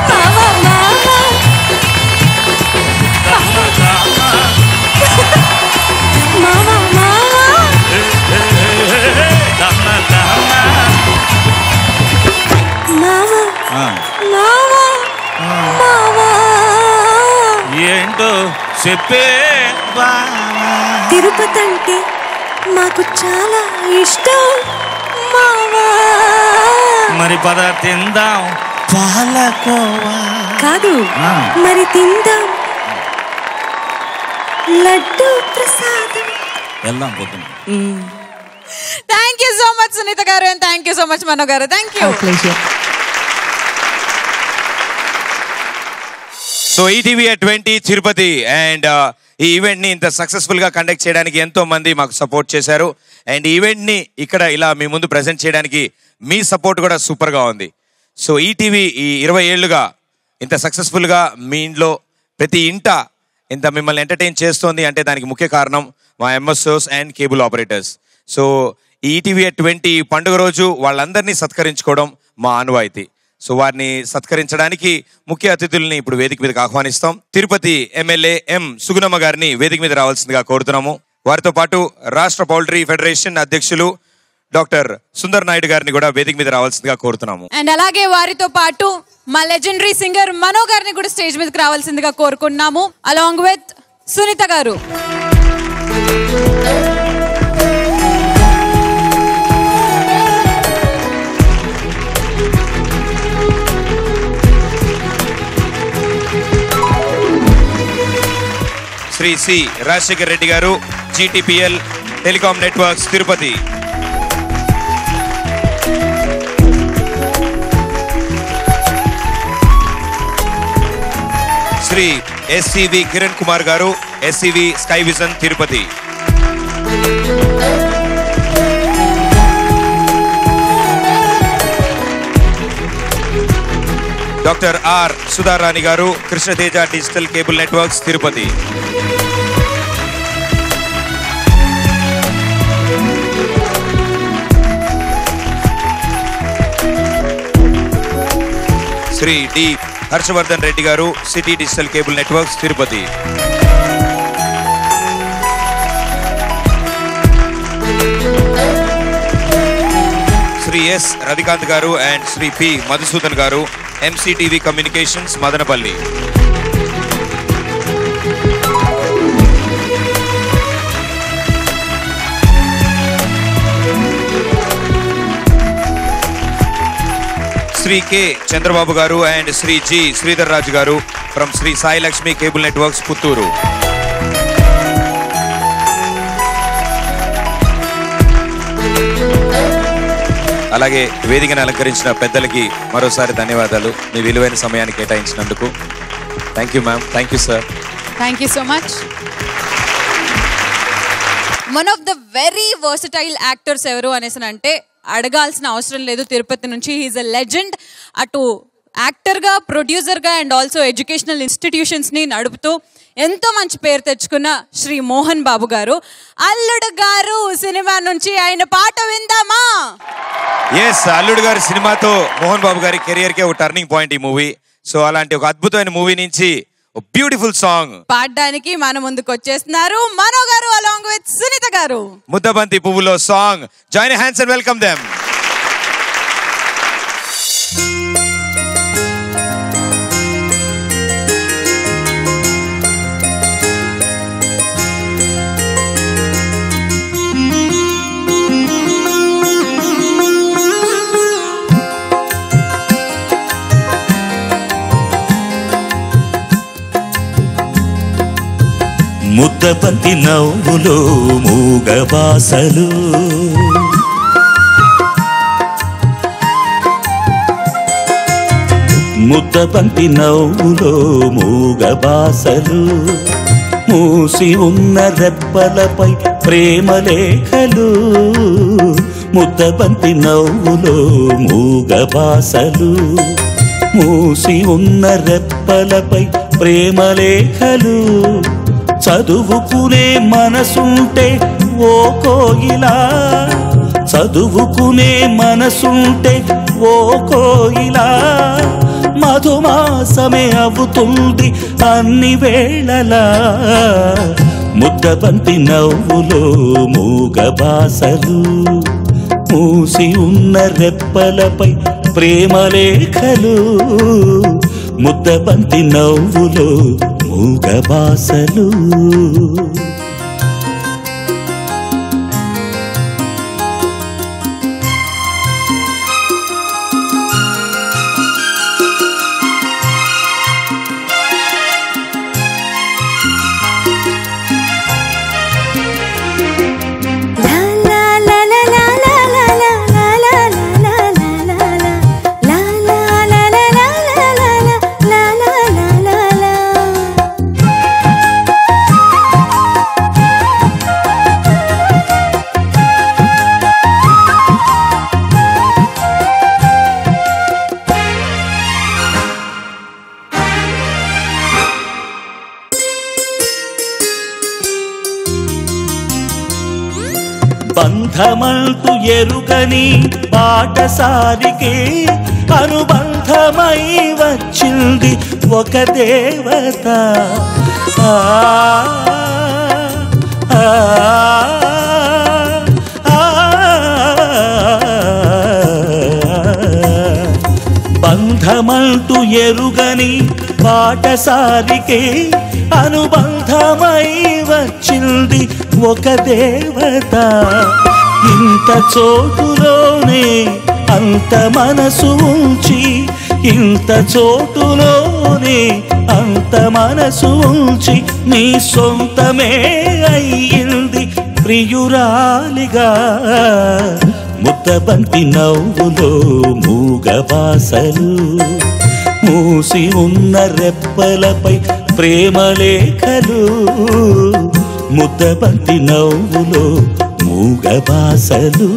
మామా మామా దమ దమ. మామా మామా దమ దమ. మామా ఆ, మామా మామా ఏంటో చెప్పే బావా. తిరుపతి అంటే మాకు చాలా ఇష్టం మామా. మరి పద తిందాం పాలకోవా. కాదు ఆ. మరి తిందాం లడ్డు ప్రసాదం. వెళ్దాం పొద్దున. Thank you so much Sunitha garu and thank you so much Mano garu. Thank you. So ETV at 20 Tirupati and ఈ ఈవెంట్ ని ఇంత సక్సెస్ఫుల్ గా కండక్ట్ చేయడానికి ఎంతో మంది మాకు సపోర్ట్ చేశారు. అండ్ ఈవెంట్ ని ఇక్కడ ఇలా మీ ముందు ప్రెజెంట్ చేయడానికి మీ సపోర్ట్ కూడా సూపర్ గా ఉంది. సో ఈటీవీ ఈ 20 ఏళ్లుగా ఇంత సక్సెస్ఫుల్ గా మీ ఇంట్లో ప్రతి ఇంట ఇంత మిమ్మల్ని ఎంటర్టైన్ చేస్తోంది అంటే దానికి ముఖ్య కారణం మా MSOs and cable operators. So ETV at 20 పండుగ రోజు వాళ్ళందరినీ సత్కరించుకోవడం మా ఆనవాయితీ. సో వారిని సత్కరించడానికి ముఖ్య అతిథుల్ని ఇప్పుడు వేదిక మీదకి ఆహ్వానిస్తాం. తిరుపతి ఎమ్మెల్యే ఎం సుగుణమ్మ గారిని వేదిక మీద రావాల్సిందిగా కోరుతున్నాము. వారితో పాటు రాష్ట్ర పౌల్ట్రీ ఫెడరేషన్ అధ్యక్షులు డాక్టర్ సుందర్ నాయుడు గారిని కూడా వేదిక మీద రావాల్సిందిగా కోరుతున్నాము. అండ్ అలాగే వారితో పాటు మా లెజెండరీ సింగర్ మనో గారిని కూడా స్టేజ్ మీదకి రావాల్సిందిగా కోరుకున్నాము అలాంగ్ విత్ సునీత గారు. Shri C Rajasekhar Reddy garu, GTPL telecom networks Tirupati. Shri SCV Kiran Kumar garu, SCV sky vision Tirupati. Doctor R Sudharani garu, Krishnateja digital cable networks Tirupati. Shri D Harshavardhan Reddy garu, city digital cable networks Tirupati. Shri S Ravikanth garu and Shri P Madhusudhan garu, MCTV communications Madanapalle. Shri K Chandrababu garu and Shri G Sridhar Raju garu from Shri Sai Lakshmi cable networks Puttur. అలాగే వేదికను అలంకరించిన పెద్దలకి మరోసారి ధన్యవాదాలు మీ విలువైన సమయాన్ని కేటాయించినందుకు. Thank you ma'am. Thank you sir. Thank you so much. One of the very versatile actors ఎవరు అనేసి అంటే అడగాల్సిన అవసరం లేదు. తిరుపతి నుంచి హీఈస్ ఎ లెజెండ్. అటు యాక్టర్గా, ప్రొడ్యూసర్గా అండ్ ఆల్సో ఎడ్యుకేషనల్ ఇన్స్టిట్యూషన్స్ని నడుపుతూ ఎంతో మంచి పేరు తెచ్చుకున్న శ్రీ మోహన్ బాబు గారు. అల్లుడు గారు సినిమా నుంచి ఆయన పాట విందామా? ఎస్, అల్లుడు గారి సినిమాతో మోహన్ బాబు గారి కెరియర్కే ఒక టర్నింగ్ పాయింట్ ఈ మూవీ. సో అలాంటి ఒక అద్భుతమైన మూవీ నుంచి బ్యూటిఫుల్ సాంగ్ పాడడానికి మన ముందుకు వచ్చేస్తున్నారు మనో గారు అలాంగ్ విత్ సునీత గారు. ముద్దబంతి పువ్వులో song. Join hands and welcome them. ముద్దబంతి నవ్వులో మూగబాసలు, ముద్దబంతి నవ్వులో మూగబాసలు, మూసి ఉన్న రెప్పలపై ప్రేమలేఖలు. ముద్దబంతి నవ్వులో మూగబాసలు, మూసి ఉన్న రెప్పలపై ప్రేమలేఖలు. చదువుకునే మనసుంటే ఓ కోయిలా, చదువుకునే మనసుంటే ఓ కోయిలా, మధుమాసమే అవుతుంది అన్ని వేళలా. ముద్దబంతి నవ్వులో మూగబాసలు, మూసి ఉన్న రెప్పలపై ప్రేమలేఖలు. ముద్దబంతి నవ్వులో మూగబాసలు. బంధమంటూ ఎరుగని బాటసారికి అనుబంధమై వచ్చింది ఒక దేవత. బంధమంటూ ఎరుగని బాటసారికి అనుబంధమై వచ్చింది ఒక దేవత. ఇంత చోటులోనే అంత మనసు ఉంచి, ఇంత చోటులోనే అంత మనసు ఉంచి నీ సొంతమే అయ్యింది ప్రియురాలిగా. ముద్దబంతి నవ్వులో మూగబాసలు, మూసి ఉన్న రెప్పలపై ప్రేమలేఖలు. ముద్దబంతి నవ్వులో మూగబాసలు.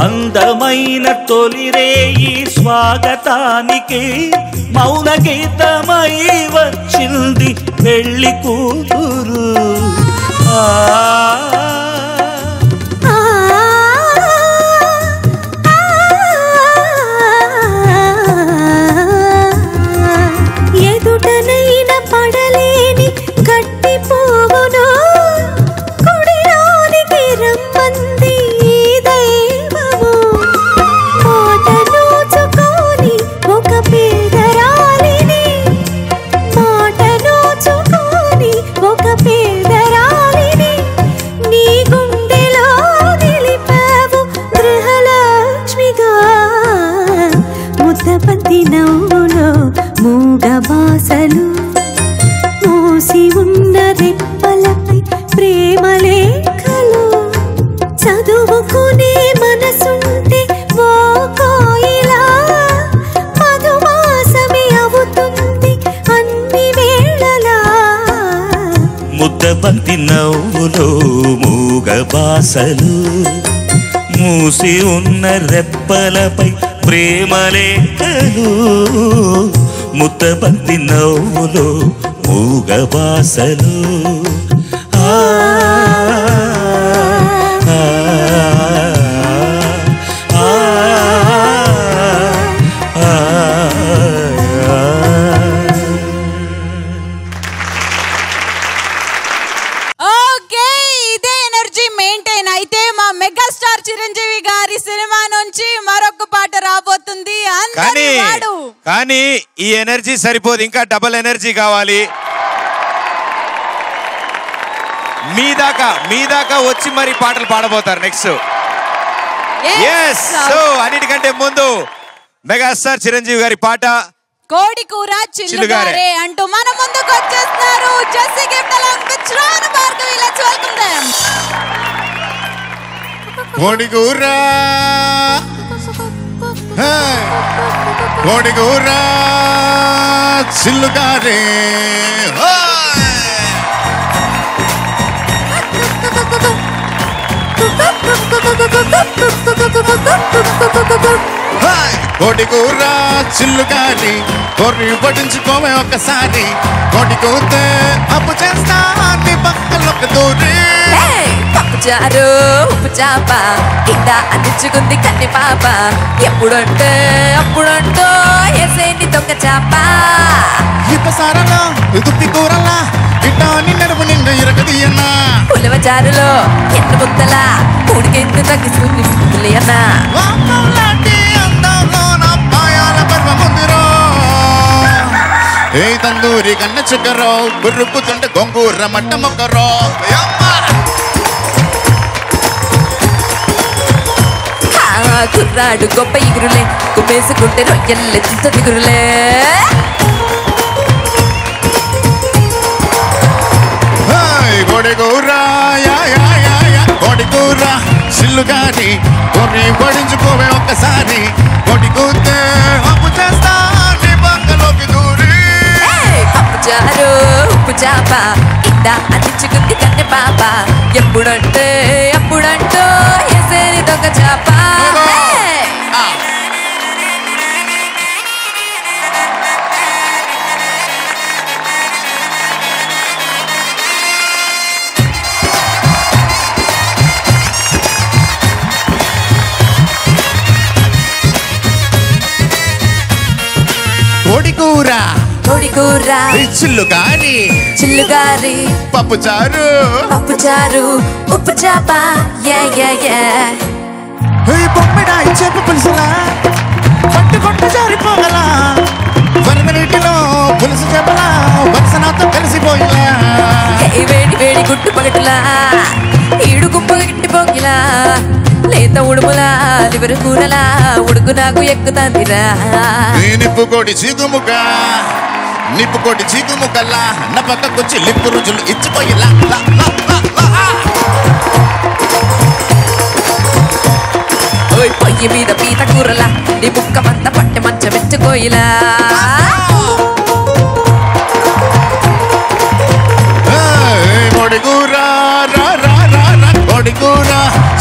అందమైన తొలిరేయి స్వాగతానికి మౌన గీతమై వచ్చింది పెళ్లి కూతురు. ఎదుటనైన పడలేని గట్టి పోగును కుడిలోనికి రమ్మంది దైవము. మాట నోచుకొని ఒక పేదరా బంతి నవ్వులో మూగ బాసలు మూసి ఉన్న రెప్పలపై ప్రేమ లేఖలు చదువుకునే మనసుంటే ఓ కోయిలా మధుమాసమే అవుతుంది అన్ని వేళలా ముద్దబంతి నవ్వులో మూగ బాసలు మూసి ఉన్న రెప్పలపై ప్రేమ లేఖలు ముద్దబంతి నవ్వులో మూగ బాసలు చిరంజీవి గారి సినిమా నుంచి మరొక పాట రాబోతుంది. కానీ ఈ ఎనర్జీ సరిపోదు, ఇంకా డబుల్ ఎనర్జీ కావాలి. మీ దాకా వచ్చి మరి పాటలు పాడబోతారు నెక్స్ట్. సో అన్నిటికంటే ముందు మెగాస్టార్ చిరంజీవి గారి పాట కోడి కూర చిల్లుగారే అంటూ మన ముందుకు వచ్చేస్తున్నారు. Jassie gift along with Ranu Bhargavi. Let's welcome them. కోడిగూర కోడిగూర చిల్లుగారే కోడిగూర చిల్లుగారి కొర్రి పట్టించుకోవే ఒకసారి కోడి కూతే అప్పు చేస్తా నీ పక్కలకు దూరి పప్పుచారు ఉప్పు చాప కింద అందించుకుంది కన్ని పాప ఎప్పుడంటే అప్పుడంటో ఎసేని దొంగ చాప ఇప్పసారలా దుప్పి కూరలా ఇటాని నడుము నిండు ఇరగదీయన్నా పులవచారులో ఎన్ని ముద్దలా కూడికెందు తగ్గిస్తుంది ముద్దులేయన్నా లాంటి అందంలో నా పాయాల పర్వముందిరో ఏ తందూరి కన్న చుక్కరో గుర్రుకుతుంటే గొంగూర మట్ట మొక్కరో కుర్రాడు గొప్ప ఎగురులే కుమ్మేసుకుంటే రొయ్యల్లే చింత దిగురులే కోడిగూర కోడిగూర సిల్లుగాని కొర్రి పడించుకోవే ఒక్కసారి కోడి కూతే అప్పు చేస్తా నీ పక్కలోకి దూరి పప్పుచారు ఉప్పు చాప కింద అందించుకుంది కన్నె పాప ఎప్పుడంటే అప్పుడంటో ఎసేని దొంగ చాప కోడిగూర కోడిగూర చిల్లుగారి చిల్లుగారి పప్పుచారు ఉప్పు చాప బొమ్మిడాయి చేప పులుసులా పట్టుకుంటూ జారిపోగలా వరద నీటిలో పులుసు చేపలా వరుసనాతో కలిసిపోయిలా వేడి వేడి గుట్టు పగటులా ఈడు గుంపగ గిట్టి పోగిలా లేత ఉడుములా లివరు కూరలా ఉడుకు నాకు ఎక్కుతాందిరా నిప్పుకోడి చీకుముకల్లా నా పక్కకొచ్చి లిప్పు రుజులు ఇచ్చిపోయిలా పొయ్యి మీద పీత కూరలా నీ ముక్క మంత పట్టె మంచ మెచ్చుకోయిలా కోడిగూర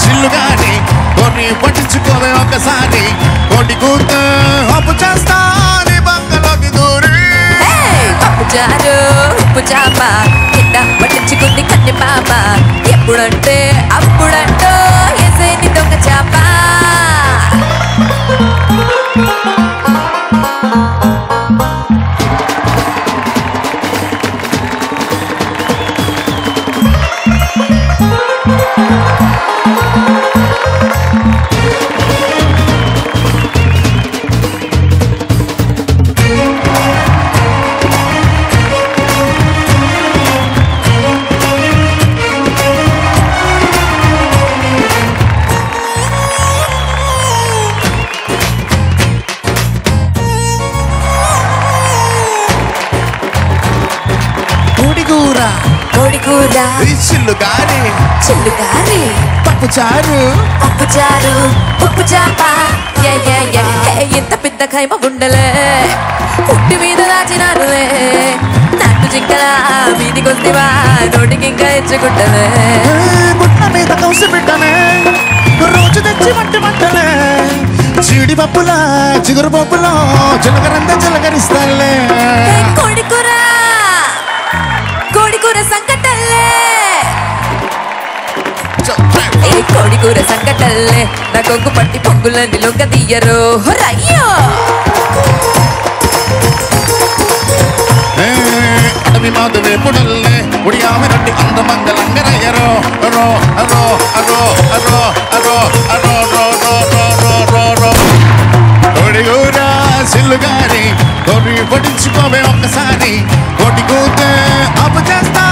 చిల్లుగాని కొన్ని పట్టించుకోవే ఒకసారి కోడి కూత అప్పు చేస్తా నీ బంగలోకి దూరి పప్పుచారు ఉప్పు చాప కింద పట్టించుకుంది కన్నె పాప ఎప్పుడంటే అప్పుడంటో ఎసేని దొంగ చాప చిల్లుగారి చిల్లుగారి పప్పు చారు ఉప్పు చారు ఉప్పు చాప ఎంత పెద్ద ఖైమ ఉండలే పుట్టి మీద దాచినానులే నట్టు జింకలా వీధికొస్తేవా నోటికి ఇంకా ఎచ్చుకుంటలే గుట్ట మీద కౌసి బిడ్డనే రోజు తెచ్చి మంటలే చీడి పప్పులా చిగురు పప్పులో చిలకరంత చిలకరిస్తాలే కోడికూర కోడికూర సంకటల్లే కోడికూర సంకటల్లే నా కొంగు పట్టి పొంగులని లొంగ తీయరు రయ్యో అడవి మాధవే పుడల్లే ఉడియామి రొట్టి అందమంగళంగరయ్యరో రో రో రో రో రో రో రో రో రో రో కోడిగూర సిల్లుగారి కొరి పొడించుకోవే ఒక్కసారి కోటి కూతే అప్పు చేస్తా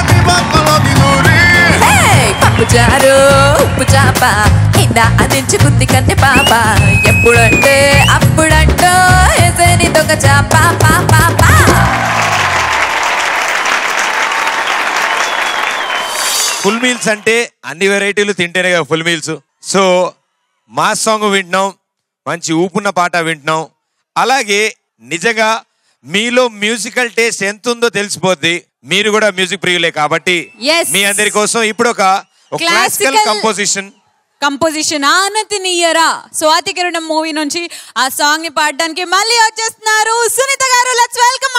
నీ పక్కలోకి దూరి పప్పు చారు ఉప్పు చాప ఇందా అందించి గుద్ది కన్నె పాప ఎప్పుడంటే అప్పుడంటో ఏసేని దొంగ చాప ఫుల్ మీల్స్ అంటే అన్ని వెరైటీలు తింటేనే కదా full meals. So mass song వింటున్నాం, మంచి ఊపున్న పాట వింటున్నాం. అలాగే నిజంగా మీలో మ్యూజికల్ టేస్ట్ ఎంత ఉందో తెలిసిపోద్ది. మీరు కూడా మ్యూజిక్ ప్రియులే కాబట్టి మీ అందరి కోసం ఇప్పుడు ఒక క్లాసికల్ కంపోజిషన్ ఆనతి నీయరా స్వాతి కిరణం మూవీ నుంచి ఆ సాంగ్ ని పాడడానికి మళ్ళీ వచ్చేస్తున్నారు సునీత గారు. లెట్స్ వెల్కమ్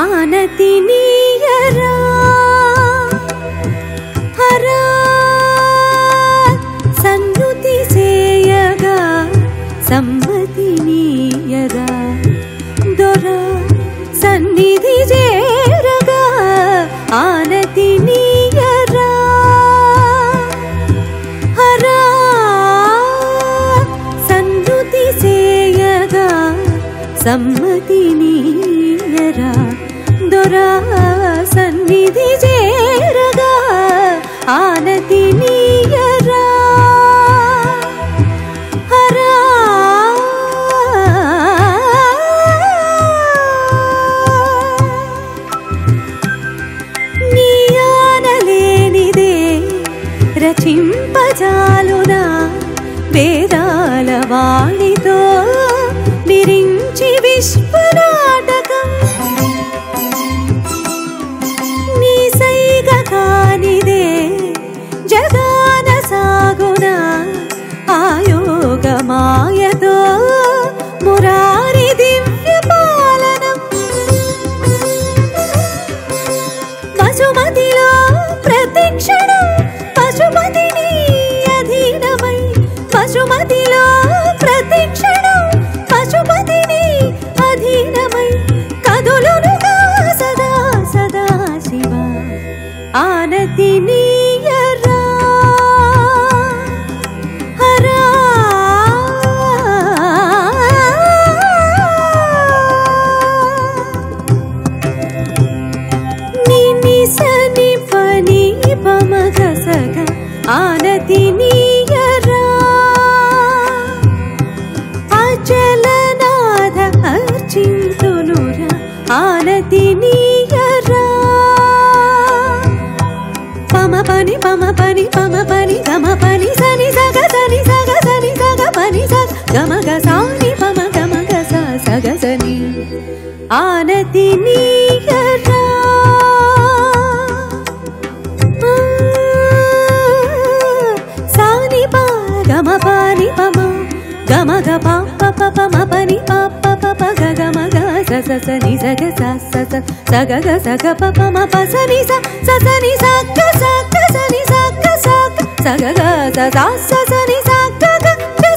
ఆనతి నీయరా హరా సన్నుతి చేయగా సమ్మతి నీయగా దొర సన్నిధి చేరగా ఆనతి నీయరా హరా సన్నుతి చేయగా సమ్మతి నీయరా దొరా సన్నిధి చేరగా ఆనతి నీయరా హరా నీ ఆనలేనిదే రచింపజాలునా వేదాల వాణితో విరించి విశ్వనాటకం నీ సైగ కానిదే జగాన సాగునా ఆయోగ మాయతో మురారి దివ్య పాలనం పశుమతిలో ప్రతిక్షణం పశుపతిని అధీనమై పశుమతిలో ప్రతిక్షణం పశుపతిని అధీనమై కదులునుగా సదా సదా శివ ఆనతి నీయరా హరా నిని సని పని పమగ సగ ఆనతి నీయరా అచలనాథ అర్చింతునురా ఆనతి నీయరా పమ పని గమ పని సని సగ పని సగ గమ గ సాని పమ గమ గ సా సగ సని ఆనతి నీయరా సాని ప గమ పాని పమ గమ గ ప పమ పని ప గ గమ గ స స స ని స గ స స స స గ గ స గ ప పమ ప స ని స స ని స గ స ని స గ స గ గ స స ని స గ గ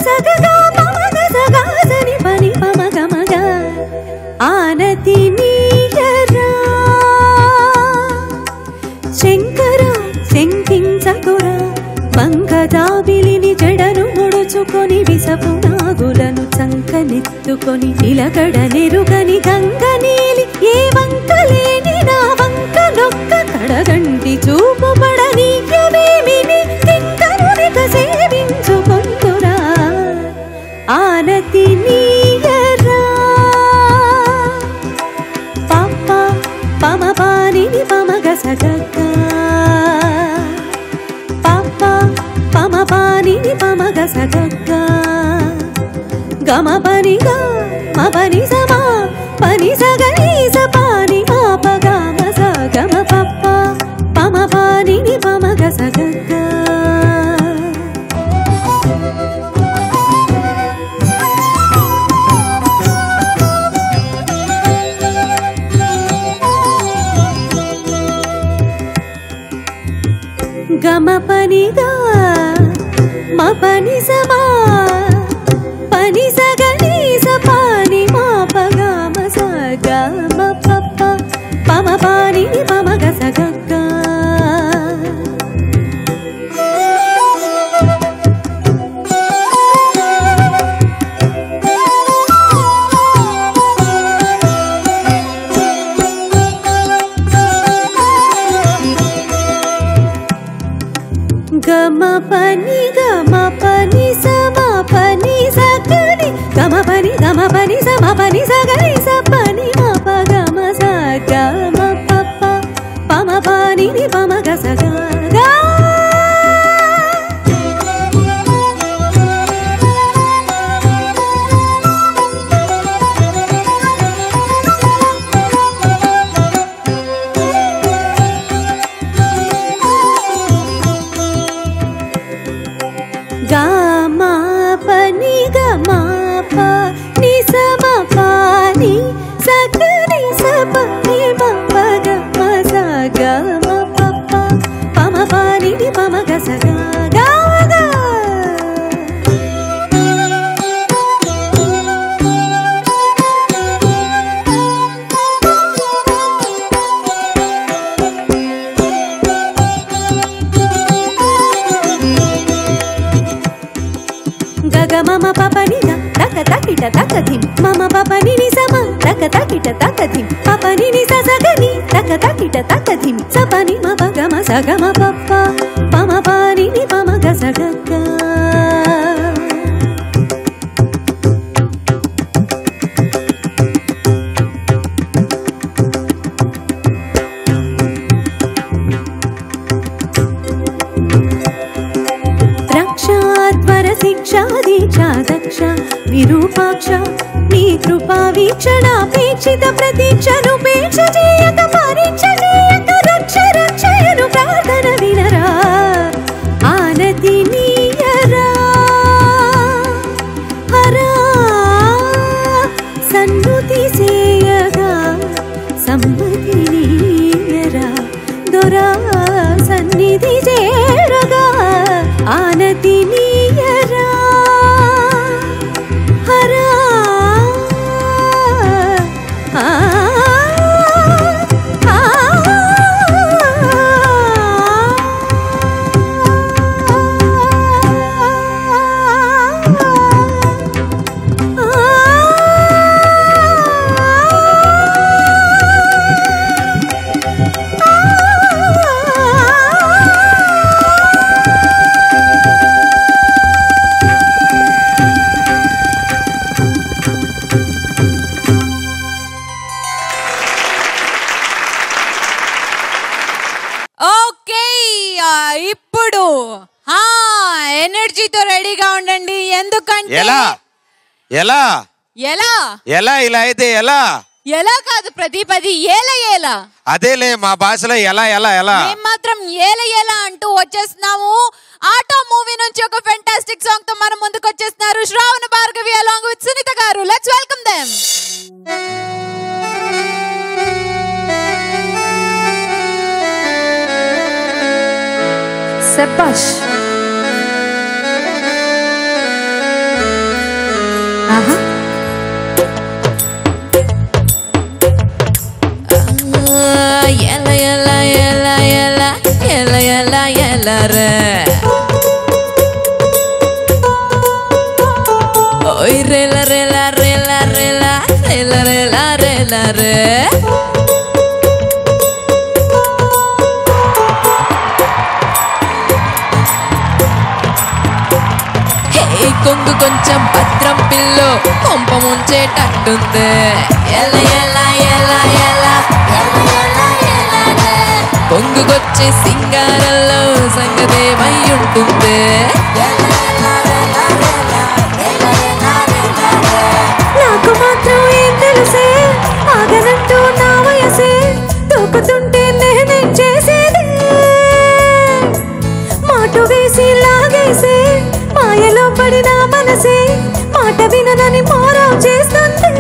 స గ గ పమ గ స గ స ని ప ని పమ గ శంకర శంకించకురా వంగదాబిలిని జడను ముడుచుకొని విసపు నాగులను చంకనెత్తుకొని నిలకడ నెరుగని గంగ నీలి ఏ వంకలేని నా వంక నొక్క కడగంటి చూపు పడనీయమేమిని తిక్కరునిక సేవించుకొందురా ఆనతి నీయరా పాప పమ పానిని పమగ సగక్క పాప పమ పానిని పమగ సగక్క గమ పనిగా మపని సమా పని సగని సపాని మాప గమ సగమ పప్ప పమ పానిని పమగ సగక్క గమ పనిగా మపని సమా పని సగని సపాని మాప గమ సగమ పప్ప పమ పానిని పమగ సగక్క గమ పని సమా పని సగని గమ పని సమా పని సగని సపని మాప గమ సగమ పప్ప పమ పానిని పమగ సగ గమ పని సమా పాని సగని సపని మాప గమ సగమ పప్ప పమ పానిని పమగ సగ గగ మమ పపని తక తకిట తకధిం మమ పపని ని సమ తక తకిట తకధిం పపని ని సగని తక తకిట తకధిం సపని మప గమ సగమ పప్ప పమ పానిని పమగ సగక్క శిక్షా దీక్షా దక్ష విరూపాక్ష నీ కృపా వీక్షణాపేక్షిత ప్రతీక్షనుపేక్ష చేయక పరీక్ష చేయక రక్ష రక్షయను ప్రార్థన వినరా ఆనతి నీయరా హరా సన్నుతి సేయగా సమ్మతి నీయరా దొరా సన్నిధి చేరగా ఆనతి నీయరా హరా ఇప్పుడు ఎనర్జీతో రెడీగా ఉండండి. ఎందుకంటే ఎలా ఎలా ఎలా ఎలా ఇలా అయితే ఎలా ఎలా కాదు ప్రదీప్, అది ఏల ఏల. అదేలే మా భాషలో ఎలా ఎలా ఎలా మేము మాత్రం ఏల ఏల అంటూ వచ్చేస్తున్నాము. ఆటో మూవీ నుంచి ఒక ఫెంటాస్టిక్ సాంగ్ తో మన ముందుకు వచ్చేస్తున్నారు శ్రావణ భార్గవి అలాంగ్ విత్ సునీత గారు. Let's welcome them. శభాష్. ఆహా. ఎలా ఎలా ఎలా ఎలా ఎల్లరే కొంగు కొంచెం భద్రం పిల్లో కొంప ముంచేటట్టుంది ఎల్ల ఎల్ల ఎల్ల ఎల్ల పొంగుకొచ్చే సింగారంలో సంగతేమై ఉంటుంది నాకు మాత్రం ఏం తెలుసే ఆగనంటూ నా వయసే తోకుతుంటే నేనేం చేసేది మాటు వేసి లాగేసే మాయలో పడిన మనసే మాట విననని మోరం చేస్తుంది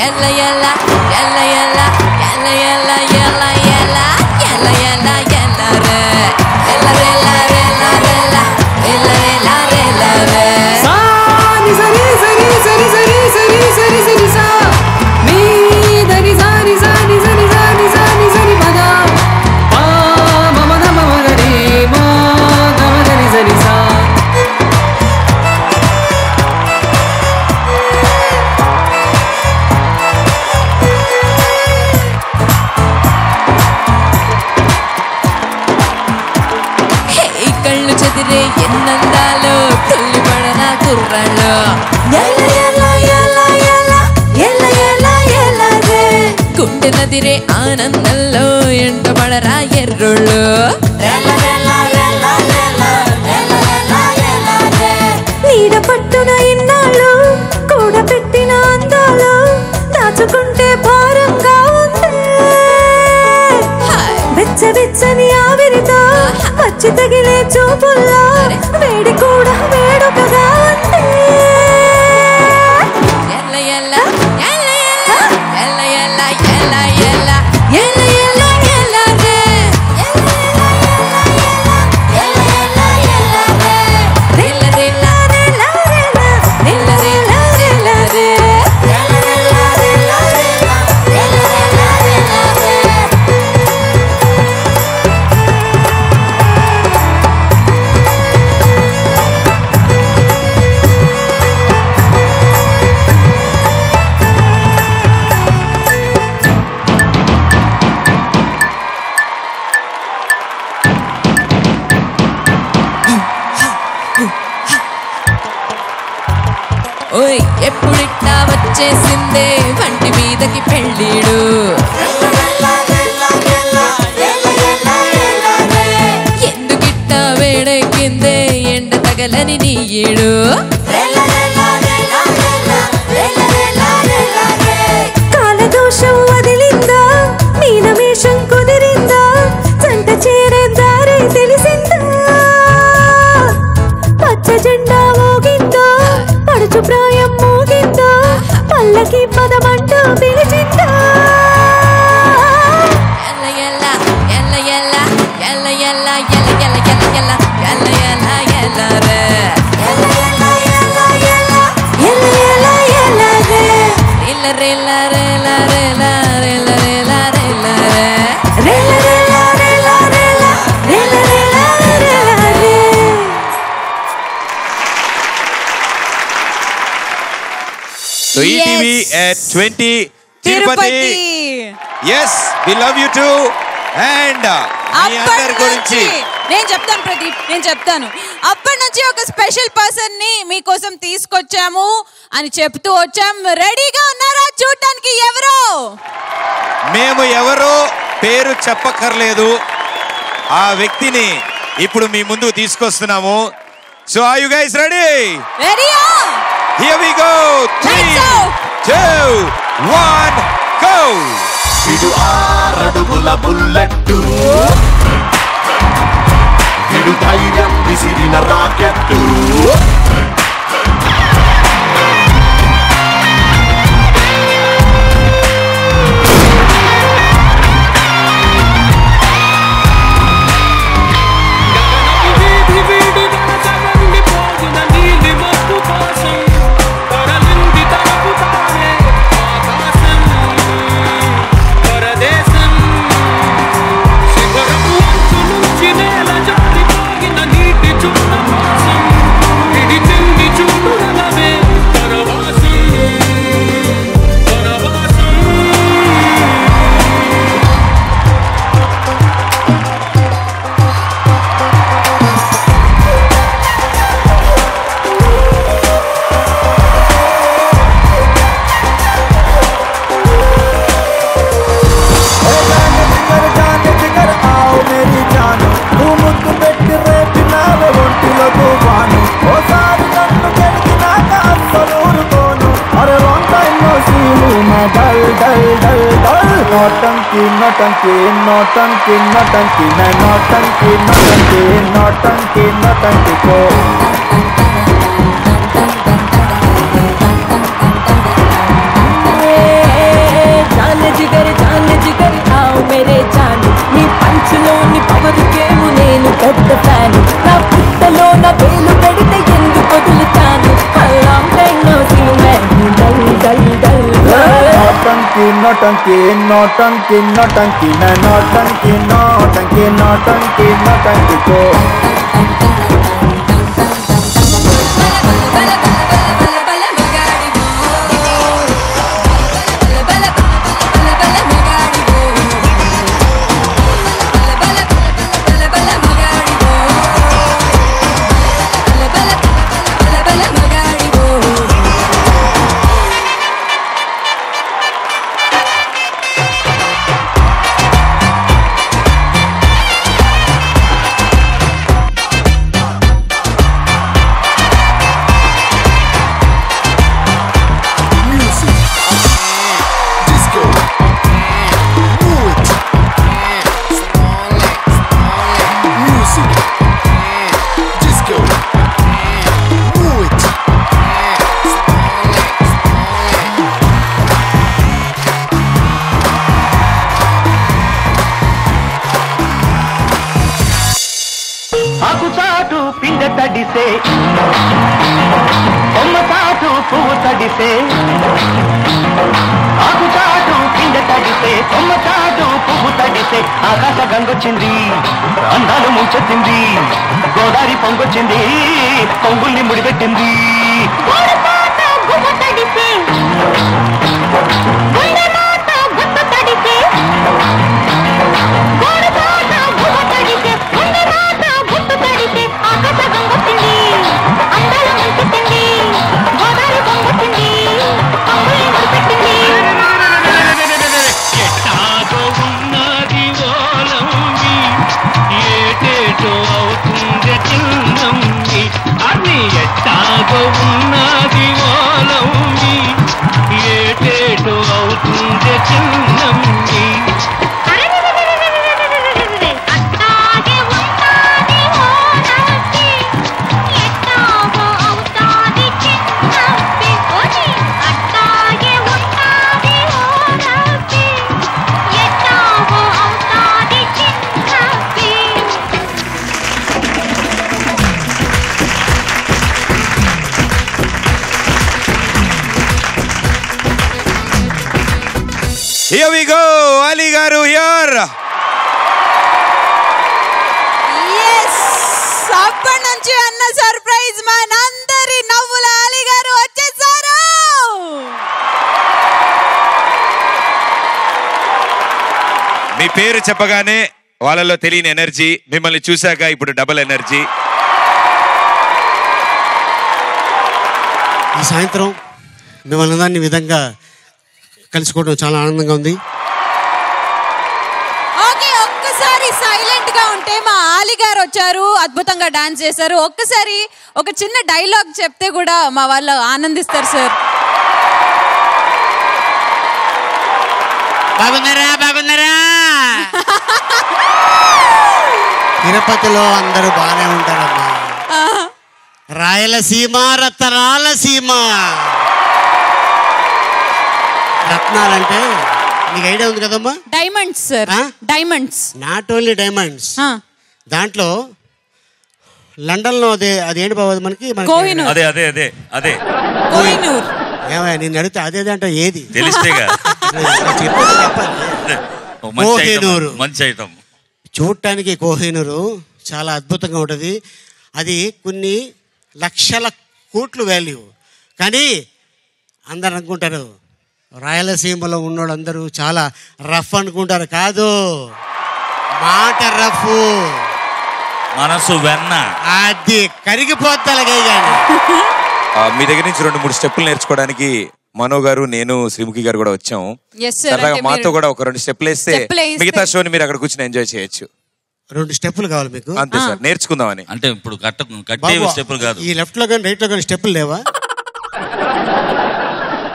ఎల్ల ఎల్ల ఎల్ల ఎల్ల ఎల్ల ఎల్ల ఎల్ల ఎల్ల ఎల్ల ఎల్ల ఎల్లరే ఎల్లరే ఎల్లరే ఎల్లరే ఎల్లరే ఎల్లరే సాని సరి సరి సరి సరి సరి సరి సరి సా మీ దని సాని సాని సరి సాని సాని సరి మగా పా మమ గమ మగరి మా గమ దని సరి సా కళ్ళు చెదిరే ఎన్నందాలో తొలి పడన కుర్రాళ్ళు గుండె నదిరే ఆనందంలో ఎంట పడరా ఎర్రోళ్ళు నీడ పట్టున ఇన్నాళ్ళు కూడబెట్టిన అందాలు దాచుకుంటే భారంగా ఉంది వెచ్చని ఆవిరితో వచ్చి తగిలే చూపుల్లో వేడి కూడా వేడుకగా ఉంది ఎల్ల ఎల్ల ఎల్ల ఎల్ల ఎల్ల ఎల్ల ఎల్ల ఎల్ల ఎల్ల ఎల్లరే ఓయ్ ఎప్పుడిట్టా వచ్చేసిందే వంటి మీదకి పెళ్ళిడు ఎందుకిట్టా వేడెక్కిందే ఎండ తగలని నీయుడు కాలదోషం వదిలిందా మీనమేషం కుదిరిందా జంట చేరే దారి తెలిసిందా పచ్చ జెండా ఊగిందా పడుచు ప్రాయం మూగిందా పల్లకి పదమంటూ పిలిచిందా ఎల్ల ఎల్ల ఎల్ల ఎల్ల ఎల్ల ఎల్ల ఎల్ల ఎల్ల ఎల్ల ఎల్ల ఎల్ల ఎల్ల ఎల్లరే ఎల్లరే ఎల్లరే So ETV at 20 Tirupati. Yes, we love you too. And మీ అందరి గురించి నేను చెప్తాను ప్రదీప్, నేను చెప్తాను. అప్పటి నుంచి ఒక స్పెషల్ పర్సన్ ని మీకోసం తీసుకొచ్చాము అని చెప్తూ వచ్చాం. రెడీగా ఉన్నారా చూడటానికి? ఎవరో మేము ఎవరో పేరు చెప్పక్కర్లేదు, ఆ వ్యక్తిని ఇప్పుడు మీ ముందుకు తీసుకొస్తున్నాము. So are you guys ready? రెడీయా? Here we go. 3, 2, 1, go. ఇడు ఆరడుగుల బుల్లెట్టు, ఇడు ధైర్యం విసిరిన రాకెట్టు. నేల జారిపోయిన నీటి చుట్ట కోసం ఇది తిండి చూడు नौटंकी नौटंकी नौटंकी नौटंकी मैं नौटंकी नौटंकी नौटंकी नौटंकी को जान जिगर आओ मेरे जान नी पंचलोनी पवर गेम నేను పెద్ద ఫ్యాన్ నా పుట్టలో నా వేలు పెడితే ఎందుకు వదులుతాను లాంగ్ టైం నో సీ మే డల్ డల్ డల్ नौटंकी नौटंकी नौटंकी नौटंकी मैं नौटंकी नौटंकी नौटंकी नौटंकी को తడిసే కొమ్మ చాటు పువ్వు తడిసే ఆకు చాటు కింద తడిసే కొమ్మ చాటు పువ్వు తడిసే ఆకాశ గంగొచ్చింది అందాలు ముంచెత్తింది గోదావరి పొంగొచ్చింది పొంగుల్ని ముడిపెట్టింది ఉన్నది ఓలమ్మి ఏటేటో అవుతుంది Chinnammi Here we go, Ali garu here. Yes, అప్పటి నుంచి అన్న సర్ప్రైజ్ మనందరి నవ్వుల అలీ గారు వచ్చేసారు. మీ పేరు చెప్పగానే వాళ్ళలో తెలియని ఎనర్జీ, మిమ్మల్ని చూశాక ఇప్పుడు డబుల్ ఎనర్జీ. ఈ సాయంత్రం మిమ్మల్ని అందరినీ విధంగా కలుసుకోవడం చాలా ఆనందంగా ఉంది. ఓకే, ఒక్కసారి సైలెంట్ గా ఉంటే మా ఆలి గారు వచ్చారు, అద్భుతంగా డాన్స్ చేశారు. ఒక్కసారి ఒక చిన్న డైలాగ్ చెప్తే కూడా మా వాళ్ళు ఆనందిస్తారు సార్. బాగున్నారా బాగున్నారా? తిరుపతిలో అందరూ బాగానే ఉంటారమ్మా. రాయలసీమ రత్నాలసీమ. రత్నాలంటే నీకు ఐడియా ఉంది కదమ్మా? Diamonds sir, diamonds. Not only diamonds, దాంట్లో లండన్ లో అదేంటి బాబు మనకి కోహినూర్. అదే అదే అదే అదే కోహినూర్. ఏమయ్య నేను అడిగితే అదే అంటే ఏది తెలిస్తేగా కోహినూరు. మంచి ఐటమ్. చూడటానికి కోహినూరు చాలా అద్భుతంగా ఉంటుంది. అది కొన్ని లక్షల కోట్లు వాల్యూ. కానీ అందరు అనుకుంటారు రాయలసీమలో ఉన్నోళ్ళందరూ చాలా రఫ్ అనుకుంటారు. కాదు, మాట రఫ్, మనసు వెన్న. అది కరిగిపోతాలే. మీ దగ్గర నుంచి 2-3 స్టెప్పులు నేర్చుకోవడానికి మనో గారు, నేను, శ్రీముఖి గారు కూడా వచ్చాము. సరదాగా మాతో కూడా ఒక 2 స్టెప్పులు వేస్తే మిగతా షోని మీరు అక్కడ కూర్చొని ఎంజాయ్ చేయొచ్చు. 2 స్టెప్పులు కావాలి మీకు? అంతే సార్, నేర్చుకుందామని. అంటే ఇప్పుడు కట్టే స్టెప్పులు కాదు, ఈ లెఫ్ట్ లో కానీ రైట్ లో కానీ స్టెప్పులు లేవా?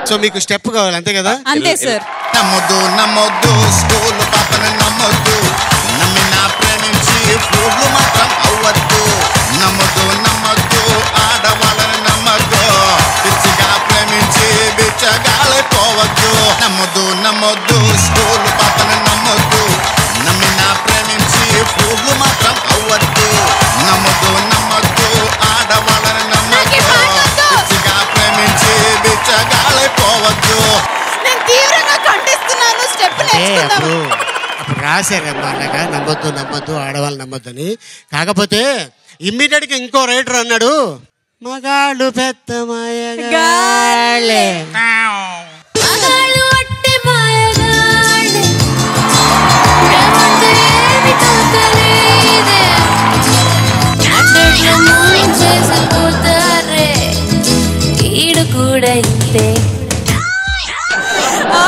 సో మీకు స్టెప్ కావాలి అంతే కదా? అంతే సార్. నమ్మొద్దు నమ్మొద్దు స్కూల్ పాపని నమ్మొద్దు, నమ్మినా ప్రేమించి ఫూడ్లు మాత్రం అవ్వద్దు. నమ్మొద్దు నమ్మొద్దు ఆడవాళ్ళని నమ్మొద్దు, పిచ్చిగా ప్రేమించి బిచ్చగాలిపోవద్దు. నమ్మొద్దు నమ్మొద్దు స్కూల్ పాపని నమ్మొద్దు, నమ్మినా ప్రేమించి ఫూడ్లు మాత్రం అవ్వద్దు. నమ్మొద్దు నమ్మొద్దు ఆడవాళ్ళని నమ్మొద్దు, పిచ్చిగా ప్రేమించి బిచ్చగాలిపోవద్దు. నేను తీవ్రంగా ఖండిస్తున్నాను. స్టెప్ అప్పుడు రాశారమ్మా అలాగా, నమ్మొద్దు నమ్మొద్దు ఆడవాళ్ళు నమ్మొద్దని. కాకపోతే ఇమ్మీడియట్గా ఇంకో రైటర్ అన్నాడు, మగాళ్ళు పెద్ద మాయగాళ్ళే.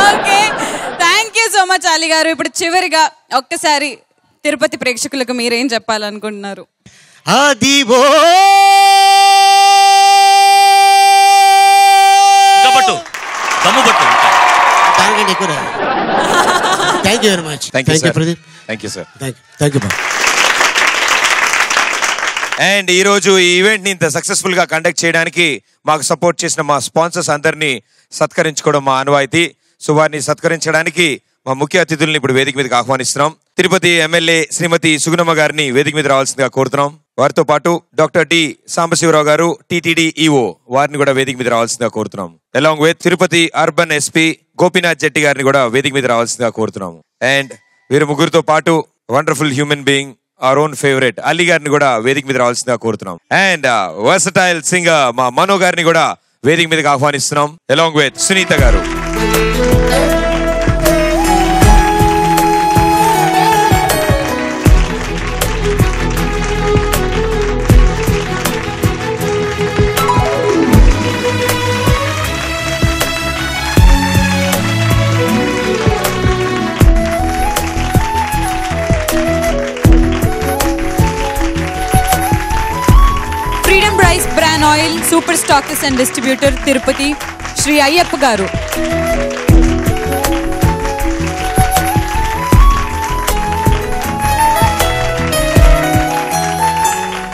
Okay, thank you so much Ali garu. ఇప్పుడు చివరిగా ఒక్కసారి తిరుపతి ప్రేక్షకులకు మీరేం చెప్పాలనుకుంటున్నారు? అదివో దానికంటే ఎక్కువ. Thank you very much. Thank you Pradeep. Thank you sir. Thank you. And ఈ రోజు ఈ ఈవెంట్ ని ఇంత సక్సెస్ఫుల్ గా కండక్ట్ చేయడానికి మాకు సపోర్ట్ చేసిన మా స్పాన్సర్స్ అందరినీ సత్కరించుకోవడం మా ఆనవాయితీ. సో వారిని సత్కరించడానికి మా ముఖ్య అతిథుల్ని ఇప్పుడు వేదిక మీదకి ఆహ్వానిస్తున్నాం. తిరుపతి ఎమ్మెల్యే శ్రీమతి సుగుణమ్మ గారిని వేదిక మీద రావాల్సిందిగా కోరుతున్నాం. వారితో పాటు డాక్టర్ టి సాంబశివరావు గారు టిటిడి ఈఓ వారిని కూడా వేదిక మీద రావాల్సిందిగా కోరుతున్నాం. Along with Tirupati urban SP Gopinath Jetti గారిని కూడా వేదిక మీద రావాల్సిందిగా కోరుతున్నాం. అండ్ వీరు ముగ్గురితో పాటు wonderful human being our own favorite Ali గారిని కూడా వేదిక మీద రావాల్సిందిగా కోరుతున్నాం. అండ్ వర్సటైల్ సింగర్ మా మనో గారిని కూడా వేదిక మీదకి ఆహ్వానిస్తున్నాం. Along with Sunitha garu. Bran oil super stockist and distributor Tirupati Shri Ayyappa garu.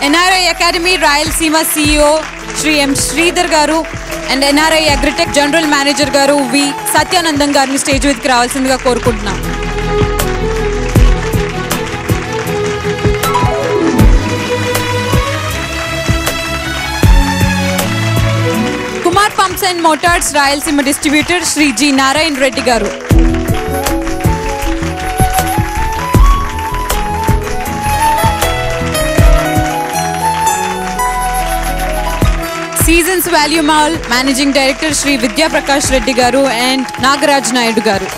NRI academy Rayalaseema CEO Shri M Sridhar garu and NRI agritech general manager garu V Satyanandam గారిని స్టేజ్ మీదకి రావాల్సిందిగా కోరుకుంటున్నాం. Kumar pumps and motors Rayalaseema distributor Shri G Narayana Reddy garu. Seasons value mall managing director Shri Vidyaprakash Reddy garu and Nagaraj Naidu garu.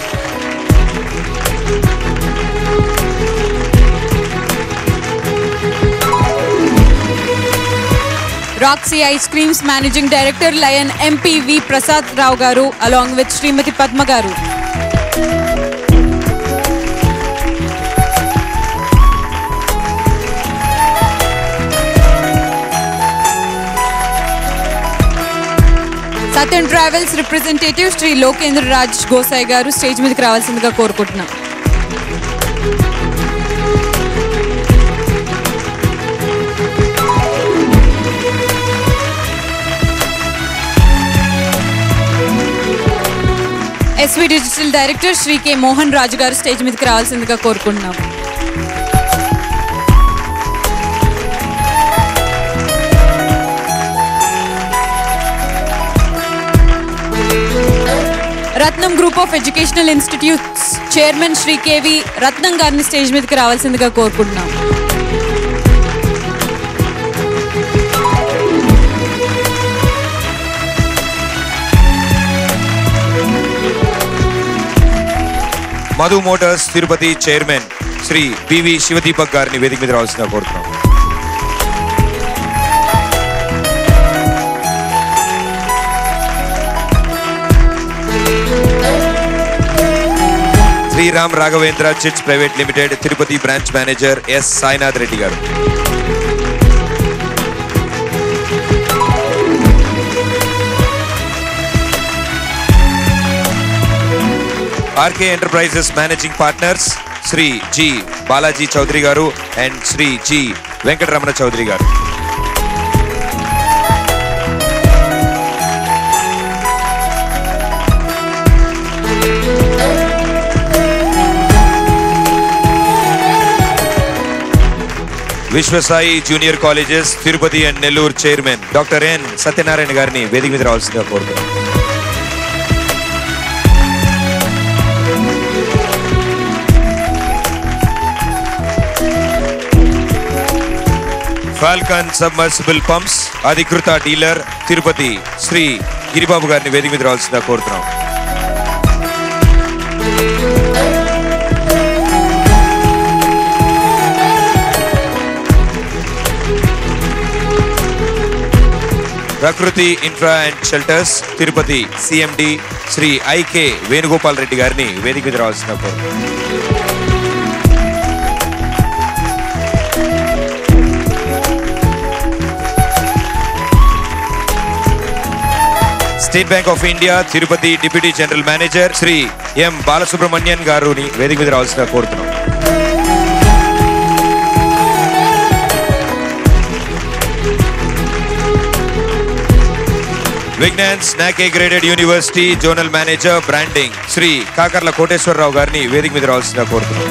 Roxy ice creams managing director lion MP V Prasad Rao గారు along with Shrimati Padma garu. Satyan travels representative Shri Lokendra Raj Gosai garu stage మీదకి రావాల్సిందిగా కోరుకుంటున్నాం. SV digital director Shri K Mohan Raju garu stage మీదకి రావాల్సిందిగా కోరుకుంటున్నాం. Ratnam group of educational institutes chairman Shri KV Ratnam గారిని stage మీదకి రావాల్సిందిగా కోరుకుంటున్నాం. Madhu motors Tirupati chairman Shri PV Sivadeepak గారిని వేదిక మీద రావాల్సిందిగా కోరుతున్నాం. Sriram Raghavendra chits private limited Tirupati branch manager S Sainath Reddy garu. RK enterprises managing partners Shri G Balaji Chowdary garu and Shri G Venkataramana Chowdary garu. Vishwasai junior colleges Tirupati and Nellore chairman doctor N Satyanarayana గారిని వేదిక మీద రావాల్సిందిగా కోరుతున్నాం. ఫాల్కన్ సబ్మర్సిబుల్ పంప్స్ అధికృత డీలర్ తిరుపతి శ్రీ గిరిబాబు గారిని వేదిక మీద రావాల్సిందిగా కోరుతున్నాం. Prakruthi infra and shelters Tirupati CMD Shri IK Venugopal Reddy గారిని వేదిక మీద రావాల్సిన కోరుతున్నాం. State Bank of India Tirupati deputy general manager Shri M Balasubramanian గారిని వేదిక మీద రావాల్సిన కోరుతున్నాం. విజ్ఞాన్ స్నాక్ graded university zonal manager branding Shri Kakarla Koteswararao గారిని వేదిక మీద రావాల్సిన కోరుతున్నాం.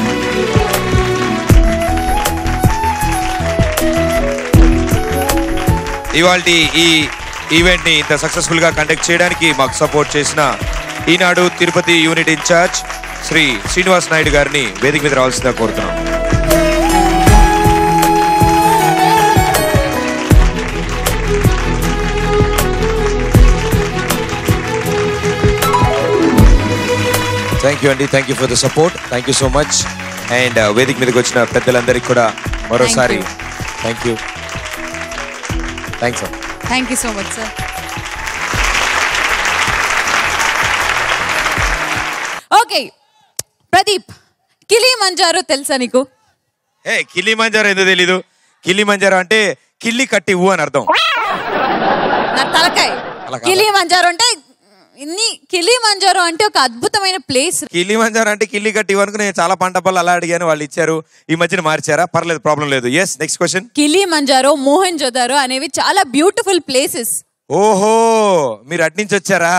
ఇవాళ ఈ ఈవెంట్ ని ఇంత సక్సెస్ఫుల్ గా కండక్ట్ చేయడానికి మాకు సపోర్ట్ చేసిన ఈనాడు తిరుపతి యూనిట్ ఇన్ఛార్జ్ శ్రీ శ్రీనివాస్ నాయుడు గారిని వేదిక మీద రావాల్సిందిగా కోరుతున్నాం. థ్యాంక్ యూ అండి, thank you for the support, thank you so much. And వేదిక మీదకి వచ్చిన పెద్దలందరికీ కూడా మరోసారి thank you. Thanks sir. Thank you so much sir. Okay Pradeep, Kilimanjaro తెలుసా నీకు? కిలిమంజారో ఎందుకు తెలీదు? కిలిమంజారో అంటే కిల్లి కట్టి ఊ అని అర్థం. నా తలకాయ. కిలిమంజారో అంటే కిలిమంజారో అంటే ఒక అద్భుతమైన ప్లేస్. కిలిమంజారో అంటే కిల్లి కట్టి అనుకుని నేను చాలా పంట పళ్ళు అలా అడిగాను, వాళ్ళు ఇచ్చారు. ఈ మధ్యన మార్చారా? పర్లేదు, ప్రాబ్లం లేదు. Yes, next question. Kilimanjaro, Mohenjodaro అనేవి చాలా బ్యూటిఫుల్ ప్లేసెస్. ఓహో, మీరు అట్నుంచి వచ్చారా?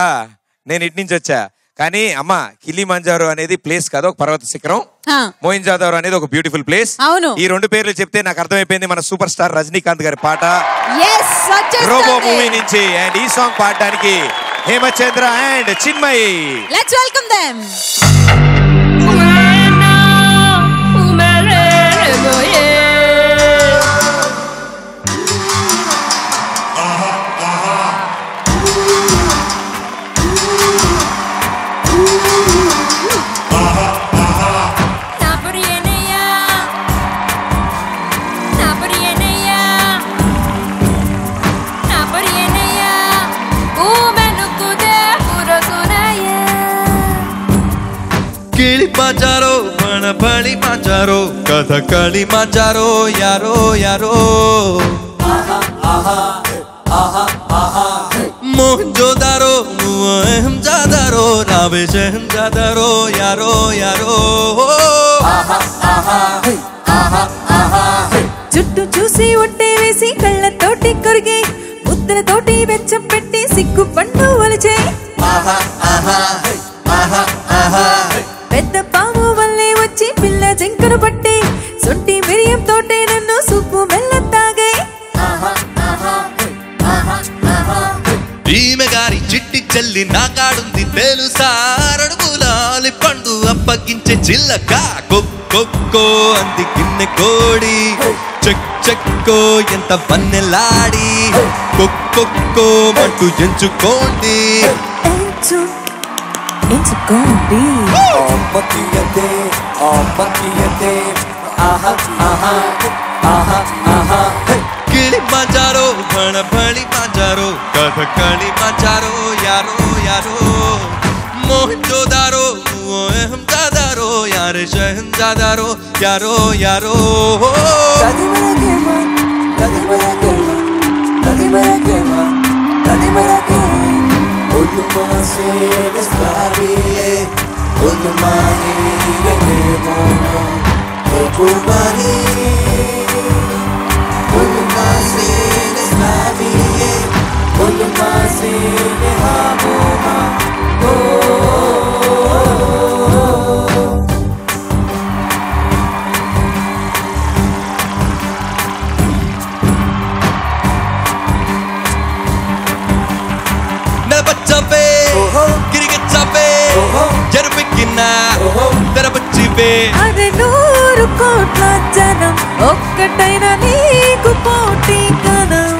నేను ఇట్నుంచి వచ్చా. కానీ అమ్మ, కిలిమంజారో అనేది ప్లేస్ కాదు, ఒక పర్వత శిఖరం. మోహెంజోదారో అనేది ఒక బ్యూటిఫుల్ ప్లేస్. అవును. ఈ రెండు పేర్లు చెప్తే నాకు అర్థమైపోయింది మన సూపర్ స్టార్ రజనీకాంత్ గారి పాట రోబో మూవీ నుంచి. అండ్ ఈ సాంగ్ పాడడానికి Hemachandra and Chinmayi. Let's welcome them. మాచారో బణపళి మాచారో కథకళి మాచారో యారో యారో మోహంజోదారో జాదారో రావే జాదారో యారో యారో. చుట్టూ చూసి ఒట్టే వేసి కళ్ళతోటి కొరిగే ముద్దలతోటి వెచ్చం పెట్టి సిగ్గు పండు వలచే పెద్ద పాము వల్లే వచ్చి పిల్ల జంకను పట్టి సొంటి మిరియం తోటే నన్ను సుప్పు మెల్ల తాగే. ఈమె గారి చిట్టి చెల్లి నా కాడుంది తెలుసా, అడుగులాలి పండు అప్పగించే చిల్లక కొక్కో అంది గిన్నె కోడి చెక్ చెక్కో ఎంత పన్నెలాడి కొక్కో మంటూ ఎంచుకోండి ఎంచుకోండి. కిలిమంజారో బణపళి మాచారో కథకళి మాచారో యారో యారో మోహంజోదారో జాదారో యారే జాదారో యారో యారో. అదే 100 కోట్ల జనం ఒక్కటైనా నీకు పోటీ కనం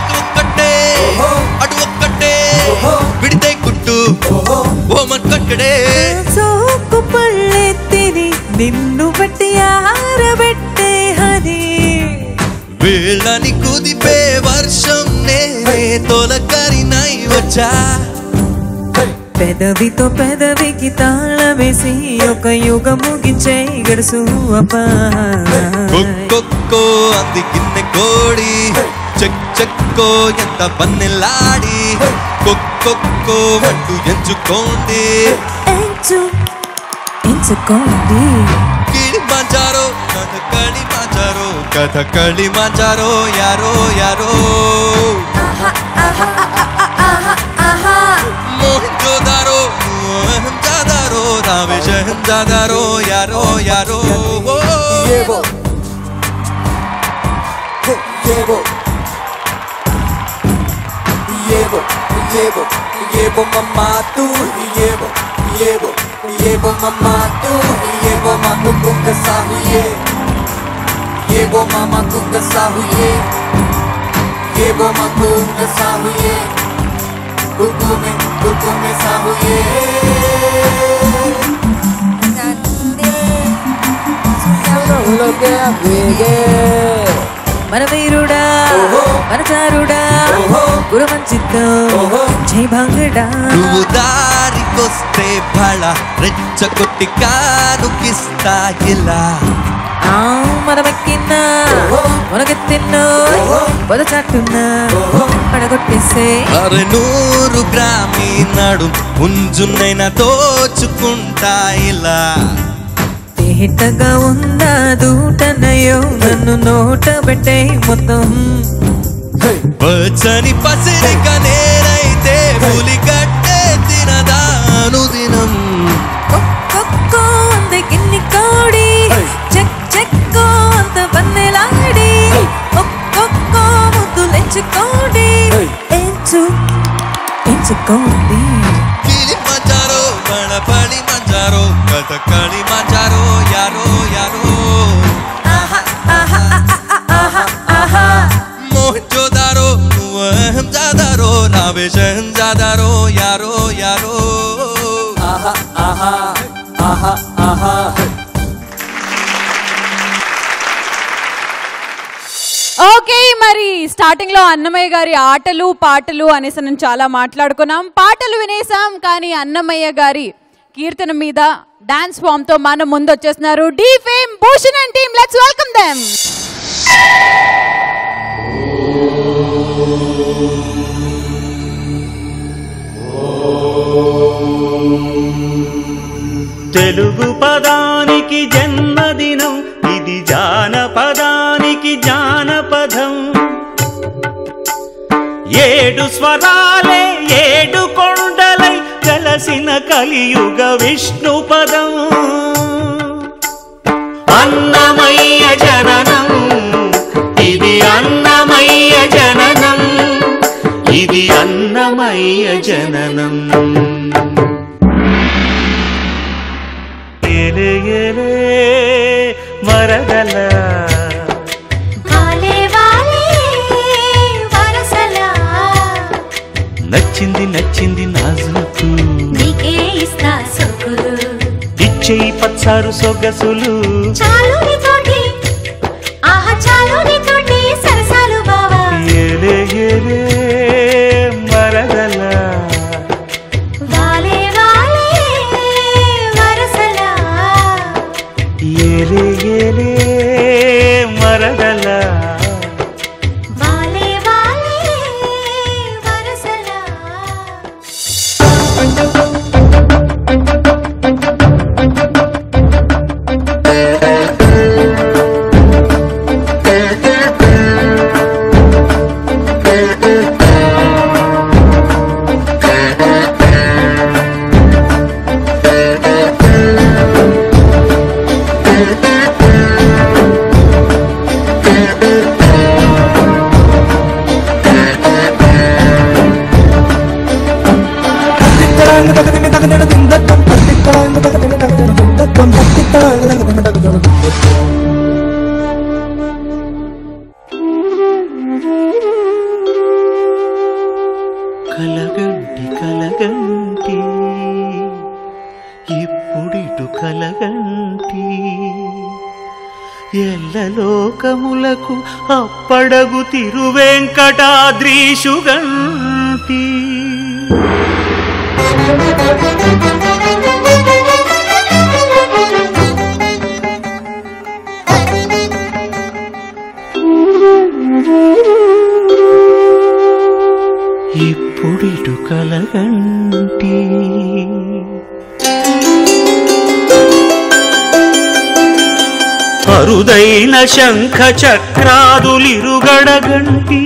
ఒక్కటే అటు ఒక్కటే విడితే గుట్టు ఓమన్ కట్టడే సోకు పళ్ళెత్తిని నిన్ను బట్టి ఆరబెట్టే హని వీళ్ళని కుదిపే వర్షం నేనే తొలకరినై వచ్చా పెదవితో పెదవికి తాళమేసి ఒక యుగం ముగించే గడుసు అప్పొక్కో అంది గిన్నె కోడి చెక్ చెక్కో ఎంత పన్నెలాడి కొక్కొక్కో అంటూ ఎంచుకోండి ఎంచుకోండి కిళిమంజారో కథకళి మంజారో యారో యారో मोहनजोदारो मोहनजोदारो रामेशहंजादारो यारो यारो ये वो मम्मा तू ये वो मम्मा तू ये वो मामा कुक साहुए ये वो मामा कुक साहुए ये वो मामा कुक साहुए कुकू में साहुए మన వీరుడా మన చారుడా గురుమంచితో జై భంగడా నువ్వు దారికొస్తే బళ రెచ్చగొట్టి కానుకిస్తా ఇలా మనమెక్కిన్నా మనకెత్తిన్నో పొదచాటున్నా పడగొట్టేసే అరే 100 గ్రామీ నడు ముంజున్నైనా దోచుకుంటా ఇలా తేటగా ఉందా దూటనయో నన్ను నోట పెట్టే మొత్తం పచ్చని పసిరిక నేనైతే పులిగడ్డే తినదాను దినం ఒక్కొక్కో అంది గిన్ని కోడి చెక్ చెక్కో అంత పన్నెలాడి ఒక్కొక్కో ముద్దులెంచుకోండి ఎంచుకోండి కిళిమంజారో బణపళి మంజారో కథకళి మంజారో యారో యారో मोहनजोदारो मोहनजोदारो रामेशहंजादारो यारो यारो आहा आहा आहा आहा ఓకే, మరి స్టార్టింగ్ లో అన్నమయ్య గారి ఆటలు పాటలు అనేసి మనం చాలా మాట్లాడుకున్నాం. పాటలు వినేసాం, కానీ అన్నమయ్య గారి కీర్తన మీద డాన్స్ ఫామ్ తో మన ముందు వచ్చేస్తున్నారు Dhee fame Bhushan and team. Let's welcome them. Telugu పదానికి జన్మదినం, ఇది జానపదానికి జానపదం. 7 స్వరాలే 7 కొండలై కలసిన కలియుగ విష్ణు పదం. అన్నమయ్య జననం, ఇది అన్నమయ్య జననం, ఇది అన్నమయ్య జననం. ఎలే ఎలే మరదల నచ్చింది నచ్చింది నాజుకు, నీకే ఇస్తా సొక్కులు, ఇచ్చేయి పచ్చారు సొగసులు. చాలు నీతోటి ఆహా చాలు నీతోటి సరసాలు బావా. ఎలే ఎలే మరదల వాలే వాలే వరసల, ఎలే ఎలే మరదల వాలే వాలే వరసల. కలగంటి కలగంటి ఇప్పుడిటు కలగంటి ఎల్లలోకములకు అప్పడగు తిరువెంకటాద్రీషుగంటి ఇప్పుడిటు కలగంటి అరుదైన శంఖ చక్రాదులిరుగడగంటి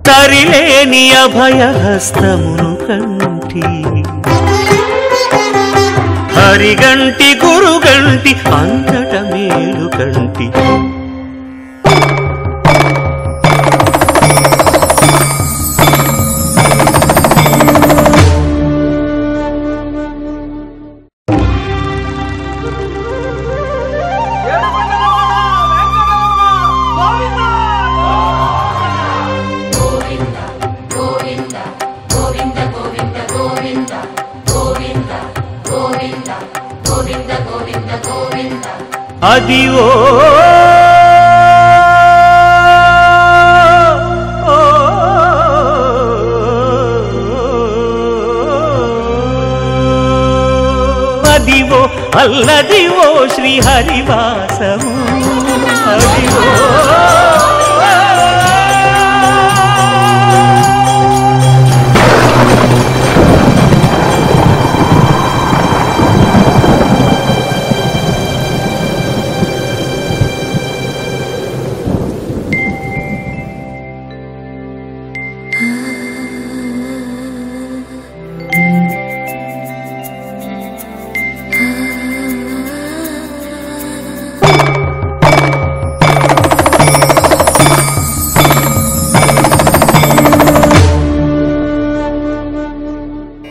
తరిలేని అభయహస్తమును కంటి హరిగంటి గురుగంటి అంతట మేలు కంటి అదివో అదివో అల్లదివో శ్రీహరివాసము అదివో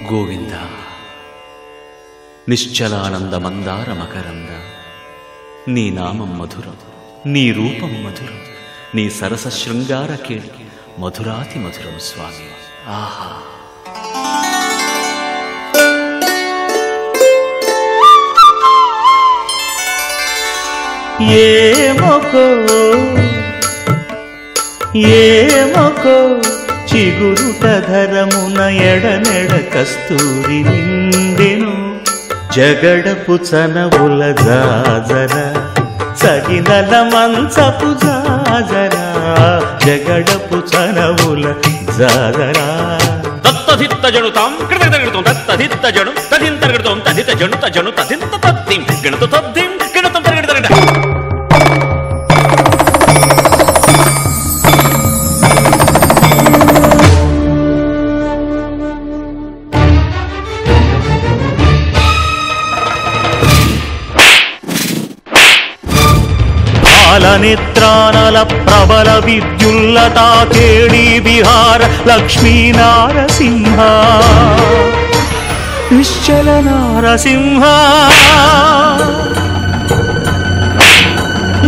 గోవింద నిశ్చలానంద మందార మకరంద నీ నామం మధురం నీ రూపం మధురం నీ సరస శృంగార కేళి మధురాతి మధురం స్వామి ఆహా ఏమకో చిగురుట ధరమున ఎడనెడ కస్తూరి నిండెను జగడపు చనవుల జాజర సగినల మంచపు జాజర జగడపు చనవుల జాజరా తత్తధిత్త జనుతాం కృతగడగడతాం తత్తధిత్త జను తదింతరగడతాం తదిత జనుత జను తదింత తత్తిం గణత తద్దిం గణతం తరగడగడ నేత్రానల ప్రబల విద్యుల్లతా కేళీ బిహార లక్ష్మీ నారసింహ నిశ్చల నారసింహ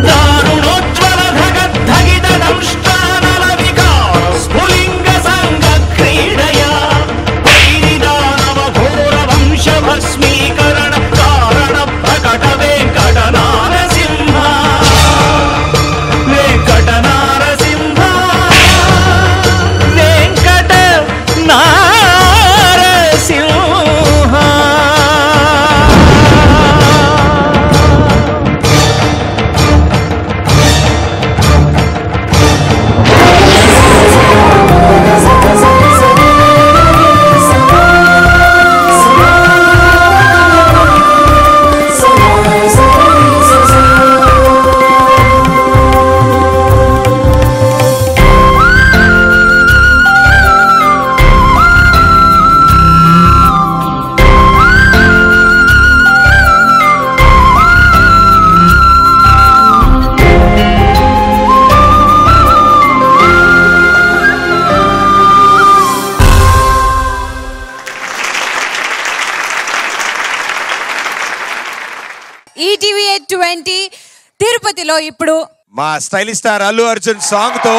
దారుణోజ్వల ధగద్ధగిత దంష్టానల వికార స్ఫులింగ సంగ క్రీడయా వైరిదానవ ఘోర వంశ భస్మీకరణ కారణ ప్రకట వెంకట నారసింహ వెంకట నారసింహ వెంకట నారసింహ ఈటీవీ 20 తిరుపతిలో ఇప్పుడు మా stylish star Allu Arjun song తో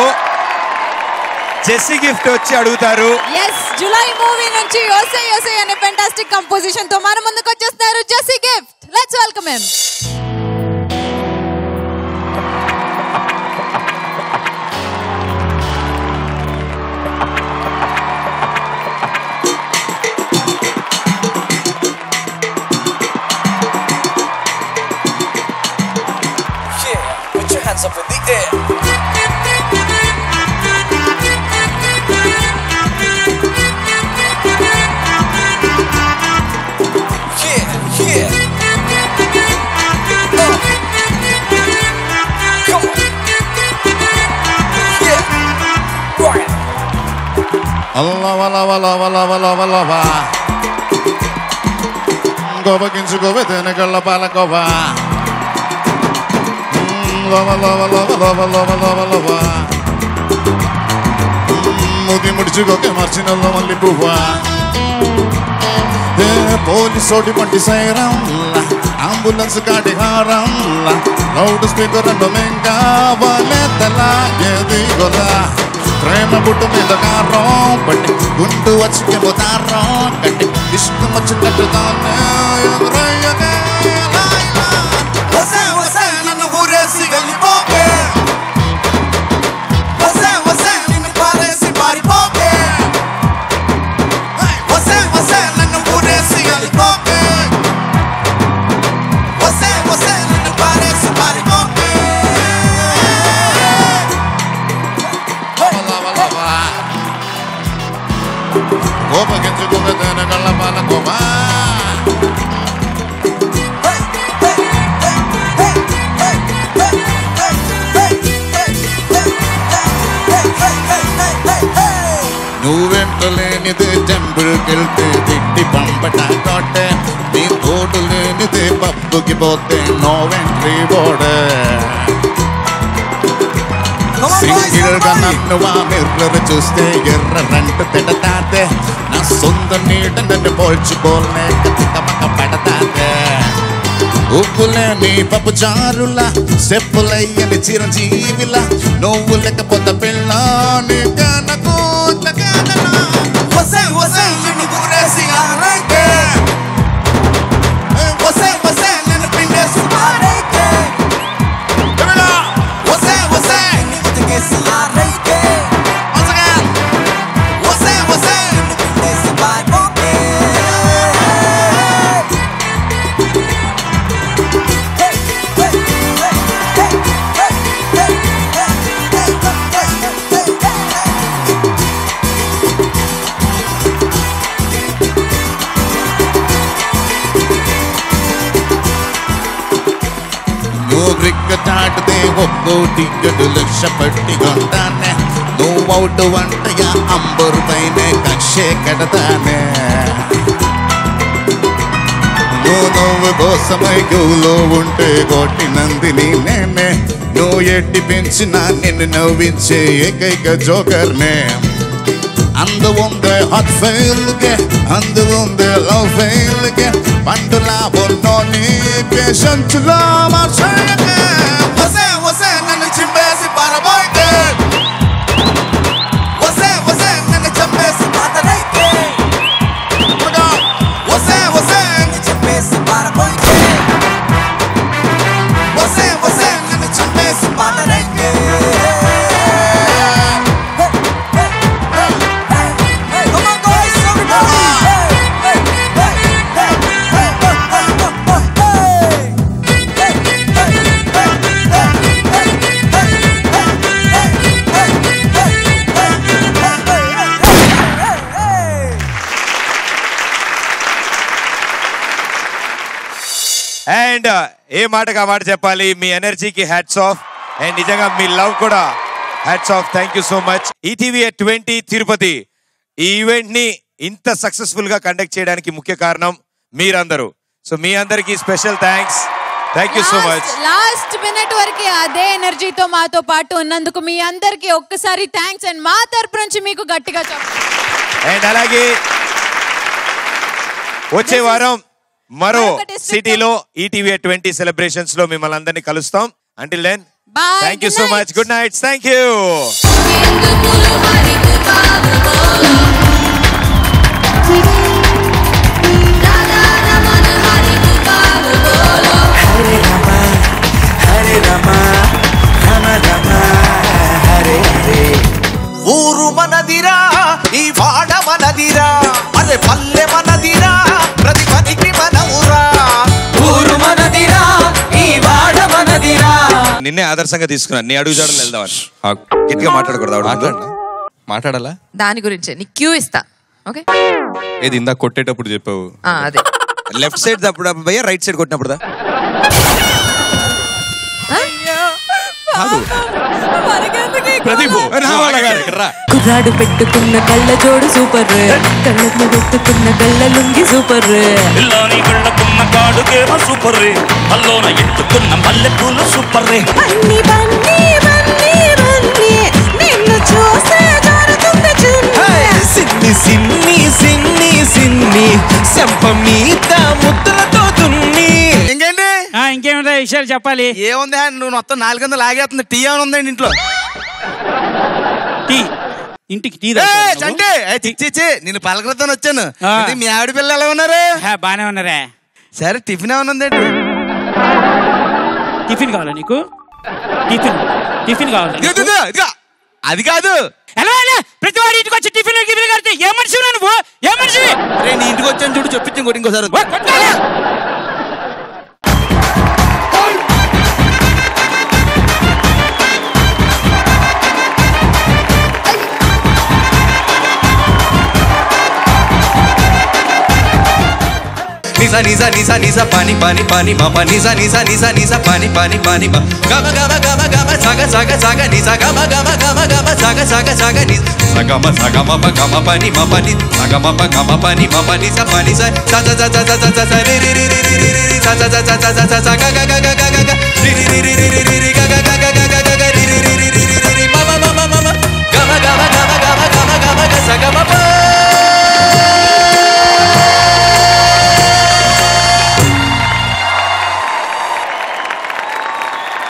జెస్సీ గిఫ్ట్ వచ్చి అడుగుతారు. ఎస్, జులై మూవీ నుంచి యోసే యోసే అనే ఫెంటాస్టిక్ కంపోజిషన్ తో మన ముందుకు వచ్చేస్తున్నారు Jassie Gift. Let's welcome him. Hands up in the air. Yeah, yeah. Come on. Yeah. Right. Allah, Allah, Allah, Allah, Allah, Allah, Allah. Gova kinchu gova tene kalla pala gova. Lava, lava, lava, lava, lava, lava, lava. Mudi mudichukoke marchinallo malli puva. Police odi panti sairam, ambulance gaadi haram, loud speaker ando menga valetala yedi gola. Prema buttu meeda karam, but gundu vachike botaram, katti ishq machinattu daane yagrayage laila. Wase wase nanu huresi gali poke. Wase wase ninu paresi pari poke. Wase wase nanu huresi gali poke. Wase wase ninu paresi pari poke. Lava lava lava. Gopa kenju gopa tene kalla pala gopa. నువ్వెంటలేనిదే టెంపుల్కెళ్తే తిట్టి పంపట కొట్టే నీ తోడు లేనిదే పప్పుకి పోతే no entry బోర్డే single గా నన్ను ఆ మిర్రర్ చూస్తే ఎర్రంట తిడతాతే నా సొంత నీడ నన్ను పోల్చుకోలేక తికమక పడతాతే ఉప్పులేని పప్పు చారులా చెప్పులయ్యని చిరంజీవిలా నువ్వు లేకపోతే పిల్ల నీ కనకు వసే వసే నిన్ను గురేసి ఆరైతే వసే వసే నిన్ను పిండేసి ఆరైతే వసే వసే నిన్ను ఉతికేసి ఆరైతే వసే వసే నిన్ను పిండేసి ఆరైతే క్రికెట్ ఆడితే ఒక్కో టికెట్ లక్ష పట్టి కొంటానే నువ్వు అవుట్ వంటయా అంబరు పైనే కక్షే కడతానే నువ్వు కోసమై క్యూలో ఉంటే కొట్టినందిని నేనే నువ్వు ఎట్టి పెంచినా నిన్ను నవ్వించే ఏకైక జోకర్నే అందు ఉందే హాట్ ఫెయిల్ಗೆ అందు ఉందే లవ్ ఫెయిల్ಗೆ పండులా ఉన్నో నీ పేషెంట్లా మార్చయ్యకే వసే వసే నన్ను చింపేసి పారబోయితే వసే వసే నన్ను చంపేసి పాతరైతే వసే వసే నన్ను చంపేసి పారబోయితే వసే వసే నన్ను చంపేసి పాతరైతే అండ్ ఏ మాటగా మాట చెప్పాలి, మీ ఎనర్జీకి హ్యాట్స్ ఆఫ్ అండ్ నిజంగా మీ లవ్ కూడా hats off. Thank you so much. ETV 20 Tirupati ఈ ఈవెంట్ ని ఇంత సక్సెస్ఫుల్ గా కండక్ట్ చేయడానికి ముఖ్య కారణం మీరందరూ. సో మీ అందరికి special thanks. Thank you so much. Last minute వరకు అదే ఎనర్జీతో మాతో పాటు ఉన్నందుకు మీ అందరికి ఒక్కసారి థ్యాంక్స్ అండ్ మా తరపు నుంచి మీకు గట్టిగా చెప్పండి. అండ్ అలాగే వచ్చే వారం మరో సిటీలో ఈటీవీ 20 సెలబ్రేషన్స్ లో మిమ్మల్ని అందరినీ కలుస్తాం. Until then thank you so much. Good night. Thank you. ఊరు మనదిరా, ఈ వాడ మనదిరా, అరే పల్లె మనదిరా, ప్రతి పనికి మనవురా. ఊరు మనదిరా, ఈ వాడ మనదిరా. నిన్నే ఆదర్శంగా తీసుకున్నాను. నీ అడుగు జాడలు వెళ్దామని. గట్టిగా మాట్లాడకూడదు. మాట్లాడాలా? దాని గురించి నీకు క్యూ ఇస్తా. ఓకే, ఏది ఇందాక కొట్టేటప్పుడు చెప్పావు అదే. లెఫ్ట్ సైడ్ తప్పుడు భయ్యా, రైట్ సైడ్ కొట్టినప్పుడుదా? కుర్రాడు పెట్టుకున్న కళ్ళ జోడు సూపర్, కళ్ళకు పెట్టుకున్న కళ్ళ లుంగి సూపర్, ఇల్లాని కళ్ళకున్న కాడుకేమో సూపర్, అల్లోన ఎట్టుకున్న మల్లెపూలు సూపర్. బన్నీ బన్నీ బన్నీ బన్నీ నిన్ను చూసే జారుతుంది సిన్ని సిన్ని సిన్ని సిన్ని సెంప మీద ముద్దలతో దున్ని. ఇంకేంటి? ఇంకేమిటా విషయాలు చెప్పాలి? ఏముంది, నువ్వు మొత్తం 400 లాగేస్తుంది. టీ ఏమైనా ఉందండి ఇంట్లో? టీ ఇంటికి టీ అంటే నేను పలకలతో వచ్చాను. మీ ఆవిడ పిల్లలు ఎలా ఉన్నారు? బానే ఉన్నారా? సరే, టిఫిన్ ఏమైనా ఉందండి? టిఫిన్ కావాలా నీకు? టిఫిన్ కావాలి? అది కాదు. ప్రతి వాడి ఇంటికి వచ్చి టిఫిన్ కడితే ఏ మనిషి నువ్వు? ఏ మనిషి? నీ ఇంటికి వచ్చాను చూడు, చెప్పించి ఇంకోసారి. నిజా నిజా నిజా నిజా పాని పాని పాని మాప నిజా నిజా నిజా నిజా పాని పాని పాని మా గమ గమ గమ గమ సగ సగ సగ నిజా గమ గమ గమ గమ సగ సగ సగ ని సగమ సగమ ప గమ పని మ పని సగమ ప గమ పని మ పని స పని స స స స స స స రి రి రి రి రి రి స స స స స స స గ గ